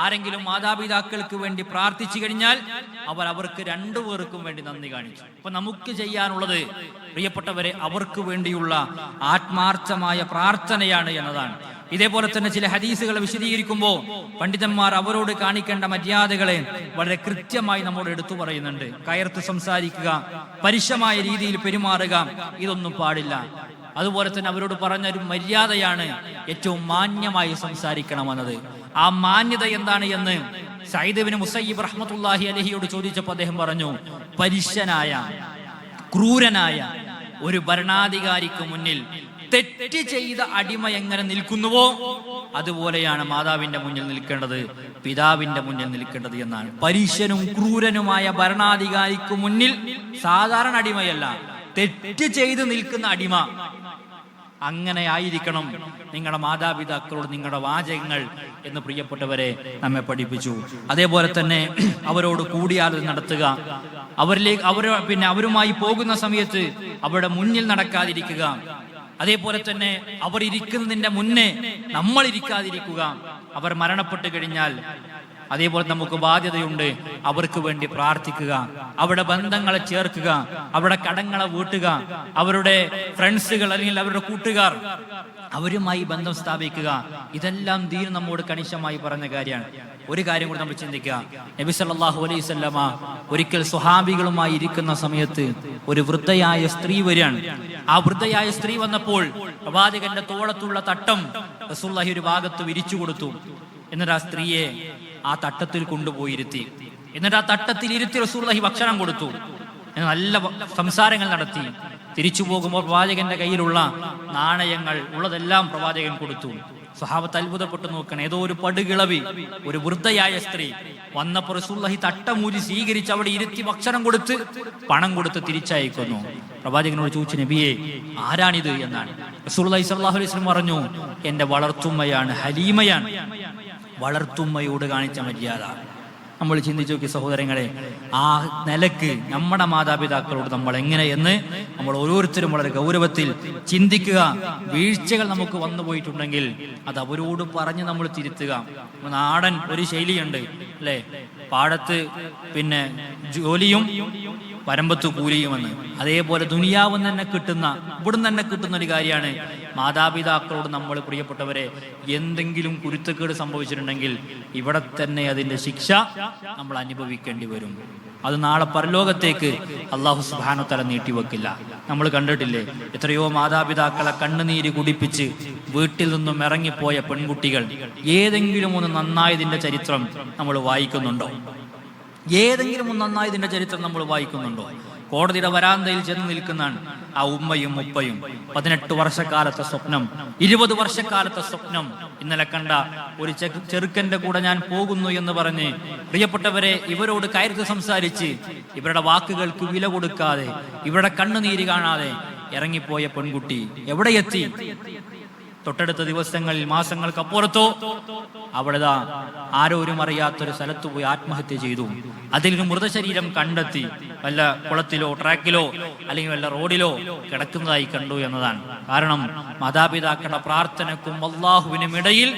ആരെങ്കിലും മാതാപിതാക്കൾക്ക് വേണ്ടി പ്രാർത്ഥിച്ചു കഴിഞ്ഞാൽ അവർക്ക് രണ്ടുപേർക്കും വേണ്ടി നന്ദി കാണിച്ചു. അപ്പൊ നമുക്ക് ചെയ്യാനുള്ളത് പ്രിയപ്പെട്ടവരെ അവർക്ക് വേണ്ടിയുള്ള ആത്മാർത്ഥമായ പ്രാർത്ഥനയാണ് എന്നതാണ്. ഇതേപോലെ തന്നെ ചില ഹദീസുകളെ വിശദീകരിക്കുമ്പോൾ പണ്ഡിതന്മാർ അവരോട് കാണിക്കേണ്ട മര്യാദകളെ വളരെ കൃത്യമായി നമ്മോട് എടുത്തു പറയുന്നുണ്ട്. കയർത്ത് സംസാരിക്കുക, പരുഷമായ രീതിയിൽ പെരുമാറുക, ഇതൊന്നും പാടില്ല. അതുപോലെ തന്നെ അവരോട് പറഞ്ഞൊരു മര്യാദയാണ് ഏറ്റവും മാന്യമായി സംസാരിക്കണമെന്നത്. ആ മാന്യത എന്താണ് എന്ന് സഈദ് ഇബ്നു മുസയ്യിബ് റഹ്മത്തുള്ളാഹി അലൈഹിയോട് ചോദിച്ചപ്പോൾ അദ്ദേഹം പറഞ്ഞു, പരുഷനായ ക്രൂരനായ ഒരു ഭരണാധികാരിക്ക് മുന്നിൽ തെറ്റ് ചെയ്ത അടിമ എങ്ങനെ നിൽക്കുന്നുവോ അതുപോലെയാണ് മാതാവിന്റെ മുന്നിൽ നിൽക്കേണ്ടത്, പിതാവിന്റെ മുന്നിൽ നിൽക്കേണ്ടത് എന്നാണ്. പരുഷനും ക്രൂരനുമായ ഭരണാധികാരിക്ക് മുന്നിൽ സാധാരണ അടിമയല്ല, തെറ്റ് ചെയ്ത് നിൽക്കുന്ന അടിമ. അങ്ങനെ ആയിരിക്കണം നിങ്ങളുടെ മാതാപിതാക്കളോട് നിങ്ങളുടെ വാചകങ്ങൾ എന്ന് പ്രിയപ്പെട്ടവരെ നമ്മെ പഠിപ്പിച്ചു. അതേപോലെ തന്നെ അവരോട് കൂടിയാലോചന നടത്തുക, അവരുമായി പോകുന്ന സമയത്ത് അവരുടെ മുന്നിൽ നടക്കാതിരിക്കുക. അതേപോലെ തന്നെ അവർ ഇരിക്കുന്നതിന്റെ മുന്നേ നമ്മൾ ഇരിക്കാതിരിക്കുക. അവർ മരണപ്പെട്ടു കഴിഞ്ഞാൽ അതേപോലെ നമുക്ക് ബാധ്യതയുണ്ട്, അവർക്ക് വേണ്ടി പ്രാർത്ഥിക്കുക, അവരുടെ ബന്ധങ്ങളെ ചേർക്കുക, അവരുടെ കടങ്ങളെ വീട്ടുക, അവരുടെ ഫ്രണ്ട്സുകൾ അല്ലെങ്കിൽ അവരുടെ കൂട്ടുകാർ അവരുമായി ബന്ധം സ്ഥാപിക്കുക. ഇതെല്ലാം ദീൻ നമ്മോട് കണിശമായി പറഞ്ഞ കാര്യമാണ്. ഒരു കാര്യം കൂടി നമ്മൾ ചിന്തിക്കുക. നബി സല്ലല്ലാഹു അലൈഹി വസല്ലമ ഒരിക്കൽ സ്വഹാബികളുമായി ഇരിക്കുന്ന സമയത്ത് ഒരു വൃദ്ധയായ സ്ത്രീ വരികയാണ്. ആ വൃദ്ധയായ സ്ത്രീ വന്നപ്പോൾ പ്രവാചകന്റെ തോളത്തുള്ള തട്ടം റസൂലുള്ളാഹി ഒരു ഭാഗത്ത് വിരിച്ചു കൊടുത്തു. എന്നിട്ട് ആ സ്ത്രീയെ ആ തട്ടത്തിൽ കൊണ്ടുപോയിരുത്തി. എന്നിട്ട് ആ തട്ടത്തിൽ ഇരുത്തി റസൂലുള്ളാഹി ഭക്ഷണം കൊടുത്തു. നല്ല സംസാരങ്ങൾ നടത്തി. തിരിച്ചു പോകുമ്പോൾ പ്രവാചകന്റെ കയ്യിലുള്ള നാണയങ്ങൾ ഉള്ളതെല്ലാം പ്രവാചകൻ കൊടുത്തു. സ്വഹാബത്ത് അത്ഭുതപ്പെട്ടു നോക്കണം. ഏതോ ഒരു പടുകിളവി, ഒരു വൃദ്ധയായ സ്ത്രീ വന്നപ്പോൾ റസൂലുള്ളാഹി തട്ടമൂരി സ്വീകരിച്ച് അവിടെ ഇരുത്തി ഭക്ഷണം കൊടുത്ത് പണം കൊടുത്ത് തിരിച്ചയക്കുന്നു. പ്രവാചകനോട് ചോദിച്ചു, നബിയെ ആരാണിത് എന്നാണ്. റസൂലുള്ളാഹി സ്വല്ലല്ലാഹു അലൈഹി വസല്ലം പറഞ്ഞു, എന്റെ വളർത്തുമ്മയാണ്, ഹലീമയാണ്. വളർത്തുമ്മയോട് കാണിച്ച മര്യാദ നമ്മൾ ചിന്തിച്ചു നോക്കി സഹോദരങ്ങളെ. ആ നിലക്ക് നമ്മുടെ മാതാപിതാക്കളോട് നമ്മൾ എങ്ങനെയെന്ന് നമ്മൾ ഓരോരുത്തരും വളരെ ഗൗരവത്തിൽ ചിന്തിക്കുക. വീഴ്ചകൾ നമുക്ക് വന്നു പോയിട്ടുണ്ടെങ്കിൽ അത് അവരോട് പറഞ്ഞ് നമ്മൾ തിരുത്തുക. നാടൻ ഒരു ശൈലിയുണ്ട് അല്ലേ, പാടത്ത് പിന്നെ ജോലിയും പരമ്പത്ത് കൂലിയുമെന്ന്. അതേപോലെ ദുനിയാവിൽ തന്നെ കിട്ടുന്ന, ഇവിടുന്ന് തന്നെ കിട്ടുന്ന ഒരു കാര്യമാണ് മാതാപിതാക്കളോട് നമ്മൾ പ്രിയപ്പെട്ടവരെ എന്തെങ്കിലും കുരുത്തക്കേട് സംഭവിച്ചിട്ടുണ്ടെങ്കിൽ ഇവിടെ തന്നെ അതിന്റെ ശിക്ഷ നമ്മൾ അനുഭവിക്കേണ്ടി വരും. അത് നാളെ പരലോകത്തേക്ക് അല്ലാഹു സുബ്ഹാനഹു വതആല നീട്ടിവെക്കില്ല. നമ്മൾ കണ്ടിട്ടില്ലേ, എത്രയോ മാതാപിതാക്കളെ കണ്ണുനീര് കുടിപ്പിച്ച് വീട്ടിൽ നിന്നും ഇറങ്ങിപ്പോയ പെൺകുട്ടികൾ. ഏതെങ്കിലും ഒന്ന് നന്നായതിന്റെ ചരിത്രം നമ്മൾ വായിക്കുന്നുണ്ടോ? ഏതെങ്കിലും ഒന്ന് നന്നായതിന്റെ ചരിത്രം നമ്മൾ വായിക്കുന്നുണ്ടോ? കോടതിയുടെ വരാന്തയിൽ ചെന്ന് നിൽക്കുന്നതാണ് ആ ഉമ്മയും ഉപ്പയും. 18 വർഷക്കാലത്തെ സ്വപ്നം, 20 വർഷക്കാലത്തെ സ്വപ്നം. ഇന്നലെ കണ്ട ഒരു ചെറുക്കന്റെ കൂടെ ഞാൻ പോകുന്നു എന്ന് പറഞ്ഞ് പ്രിയപ്പെട്ടവരെ ഇവരോട് കയർത്ത് സംസാരിച്ച് ഇവരുടെ വാക്കുകൾക്ക് വില കൊടുക്കാതെ, ഇവരുടെ കണ്ണുനീര് കാണാതെ ഇറങ്ങിപ്പോയ പെൺകുട്ടി എവിടെ എത്തി? തൊട്ടടുത്ത ദിവസങ്ങളിൽ, മാസങ്ങൾക്കപ്പുറത്തോ അവിടെതാ ആരോരും അറിയാത്തൊരു സ്ഥലത്ത് പോയി ആത്മഹത്യ ചെയ്തു. അതിലൊരു മൃതശരീരം കണ്ടെത്തി വല്ല കുളത്തിലോ ട്രാക്കിലോ അല്ലെങ്കിൽ വല്ല റോഡിലോ കിടക്കുന്നതായി കണ്ടു എന്നതാണ്. കാരണം മാതാപിതാക്കളുടെ പ്രാർത്ഥനക്കും അല്ലാഹുവിനും ഇടയിൽ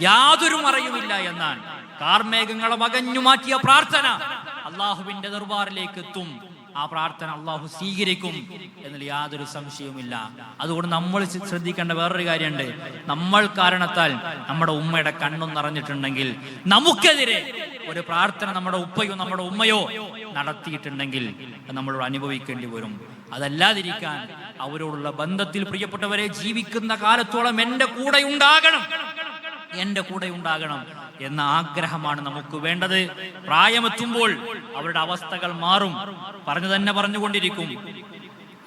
യാതൊരു മറയുമില്ല എന്നാണ്. കാർമേഘങ്ങളെ വകഞ്ഞു മാറ്റിയ പ്രാർത്ഥന അല്ലാഹുവിന്റെ ദർബാറിലേക്ക് എത്തും. ആ പ്രാർത്ഥന അല്ലാഹു സ്വീകരിക്കും എന്നതിൽ യാതൊരു സംശയവുമില്ല. അതുകൊണ്ട് നമ്മൾ ശ്രദ്ധിക്കേണ്ട വേറൊരു കാര്യമുണ്ട്. നമ്മൾ കാരണത്താൽ നമ്മുടെ ഉമ്മയുടെ കണ്ണും നിറഞ്ഞിട്ടുണ്ടെങ്കിൽ, നമുക്കെതിരെ ഒരു പ്രാർത്ഥന നമ്മുടെ ഉപ്പയോ നമ്മുടെ ഉമ്മയോ നടത്തിയിട്ടുണ്ടെങ്കിൽ നമ്മളോട് അനുഭവിക്കേണ്ടി വരും. അതല്ലാതിരിക്കാൻ അവരോടുള്ള ബന്ധത്തിൽ പ്രിയപ്പെട്ടവരെ ജീവിക്കുന്ന കാലത്തോളം എൻ്റെ കൂടെ ഉണ്ടാകണം, എൻ്റെ കൂടെ ഉണ്ടാകണം എന്ന ആഗ്രഹമാണ് നമുക്ക് വേണ്ടത്. പ്രായമെത്തുമ്പോൾ അവരുടെ അവസ്ഥകൾ മാറും. പറഞ്ഞു തന്നെ പറഞ്ഞുകൊണ്ടിരിക്കും.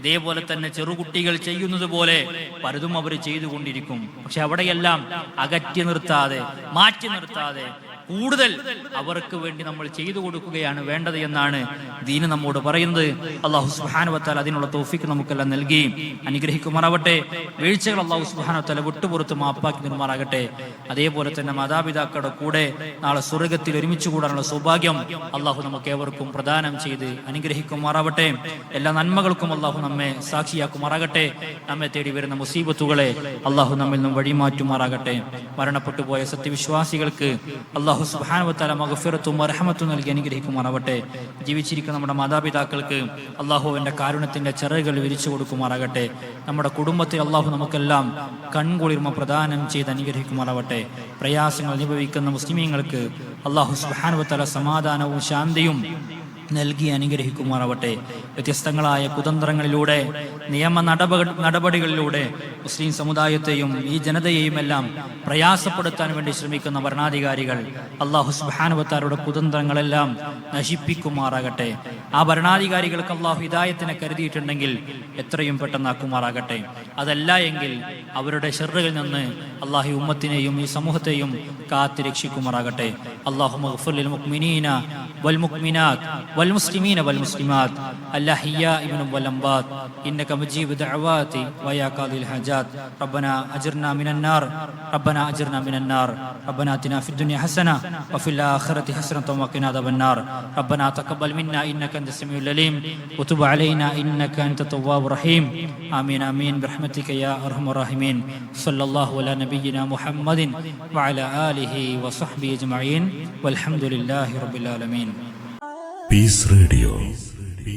ഇതേപോലെ തന്നെ ചെറുകുട്ടികൾ ചെയ്യുന്നത് പോലെ പലതും അവർ ചെയ്തുകൊണ്ടിരിക്കും. പക്ഷെ അവിടെയെല്ലാം അകറ്റി നിർത്താതെ, മാറ്റി നിർത്താതെ കൂടുതൽ അവർക്ക് വേണ്ടി നമ്മൾ ചെയ്തു കൊടുക്കുകയാണ് വേണ്ടത് എന്നാണ് ദീന് നമ്മോട് പറയുന്നത്. അല്ലാഹു സുബ്ഹാനഹു വ തആല അതിനുള്ള തൗഫീഖ് നമുക്കെല്ലാം നൽകി അനുഗ്രഹിക്കുമാറാവട്ടെ. വീഴ്ചകൾ അല്ലാഹു സുബ്ഹാനഹു വ തആല വിട്ടുപുറത്ത് മാപ്പാക്കി നിർമാറാകട്ടെ. അതേപോലെ തന്നെ മാതാപിതാക്കളുടെ കൂടെ നാളെ സ്വർഗ്ഗത്തിൽ ഒരുമിച്ച് കൂടാനുള്ള സൗഭാഗ്യം അല്ലാഹു നമുക്ക് ഏവർക്കും പ്രദാനം ചെയ്ത് അനുഗ്രഹിക്കുമാറാവട്ടെ. എല്ലാ നന്മകൾക്കും അല്ലാഹു നമ്മെ സാക്ഷിയാക്കുമാറാകട്ടെ. നമ്മെ തേടി വരുന്ന മുസീബത്തുകളെ അല്ലാഹു നമ്മിൽ നിന്നും വഴിമാറ്റുമാറാകട്ടെ. മരണപ്പെട്ടു പോയ സത്യവിശ്വാസികൾക്ക് അല്ലാഹു സുബ്ഹാനഹു വ തആല മഗ്ഫിറത്തും റഹ്മത്തും നൽകി അനുഗ്രഹിക്കുമാറാവട്ടെ. ജീവിച്ചിരിക്കുന്ന നമ്മുടെ മാതാപിതാക്കൾക്ക് അല്ലാഹു അവന്റെ കാരുണ്യത്തിന്റെ ചിറകുകൾ വിരിച്ചു കൊടുക്കുമാറാകട്ടെ. നമ്മുടെ കുടുംബത്തിൽ അല്ലാഹു നമുക്കെല്ലാം കൺകുളിർമ പ്രദാനം ചെയ്ത് അനുഗ്രഹിക്കുമാറാവട്ടെ. പ്രയാസങ്ങൾ അനുഭവിക്കുന്ന മുസ്ലിമീങ്ങൾക്ക് അല്ലാഹു സുബ്ഹാനഹു വ തആല സമാധാനവും ശാന്തിയും നൽകി അനുഗ്രഹിക്കുമാറാവട്ടെ. വ്യത്യസ്തങ്ങളായ കുതന്ത്രങ്ങളിലൂടെ, നിയമ നടപടികളിലൂടെ മുസ്ലിം സമുദായത്തെയും ഈ ജനതയെയും എല്ലാം പ്രയാസപ്പെടുത്താൻ വേണ്ടി ശ്രമിക്കുന്ന ഭരണാധികാരികൾ അല്ലാഹു സുബ്ഹാനഹു വ തആലയുടെ കുതന്ത്രങ്ങളെല്ലാം നശിപ്പിക്കുമാറാകട്ടെ. ആ ഭരണാധികാരികൾക്ക് അല്ലാഹു ഹിദായത്തിനെ കരുതിയിട്ടുണ്ടെങ്കിൽ എത്രയും പെട്ടെന്നാക്കുമാറാകട്ടെ. അതല്ല എങ്കിൽ അവരുടെ ശർറുകളിൽ നിന്ന് അല്ലാഹു ഉമ്മത്തിനെയും ഈ സമൂഹത്തെയും കാത്ത് രക്ഷിക്കുമാറാകട്ടെ. അല്ലാഹുമ്മ ഗ്ഫിർ ലിൽ മുഅ്മിനീന വൽ മുഅ്മിനാത്ത് والمسلمين والمسلمات الأحياء منهم والأموات إنك مجيب دعوات ويا قاضي الحاجات. ربنا أجرنا من النار، ربنا أجرنا من النار. ربنا آتنا في الدنيا حسنة وفي الآخرة حسنة وقنا عذاب النار. ربنا تقبل منا إنك أنت السميع العليم وتب علينا إنك أنت التواب الرحيم. آمين آمين برحمتك يا أرحم الراحمين. صلى الله على نبينا محمد وعلى آله وصحبه أجمعين والحمد لله رب العالمين. Peace Radio,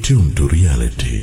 tuned to reality.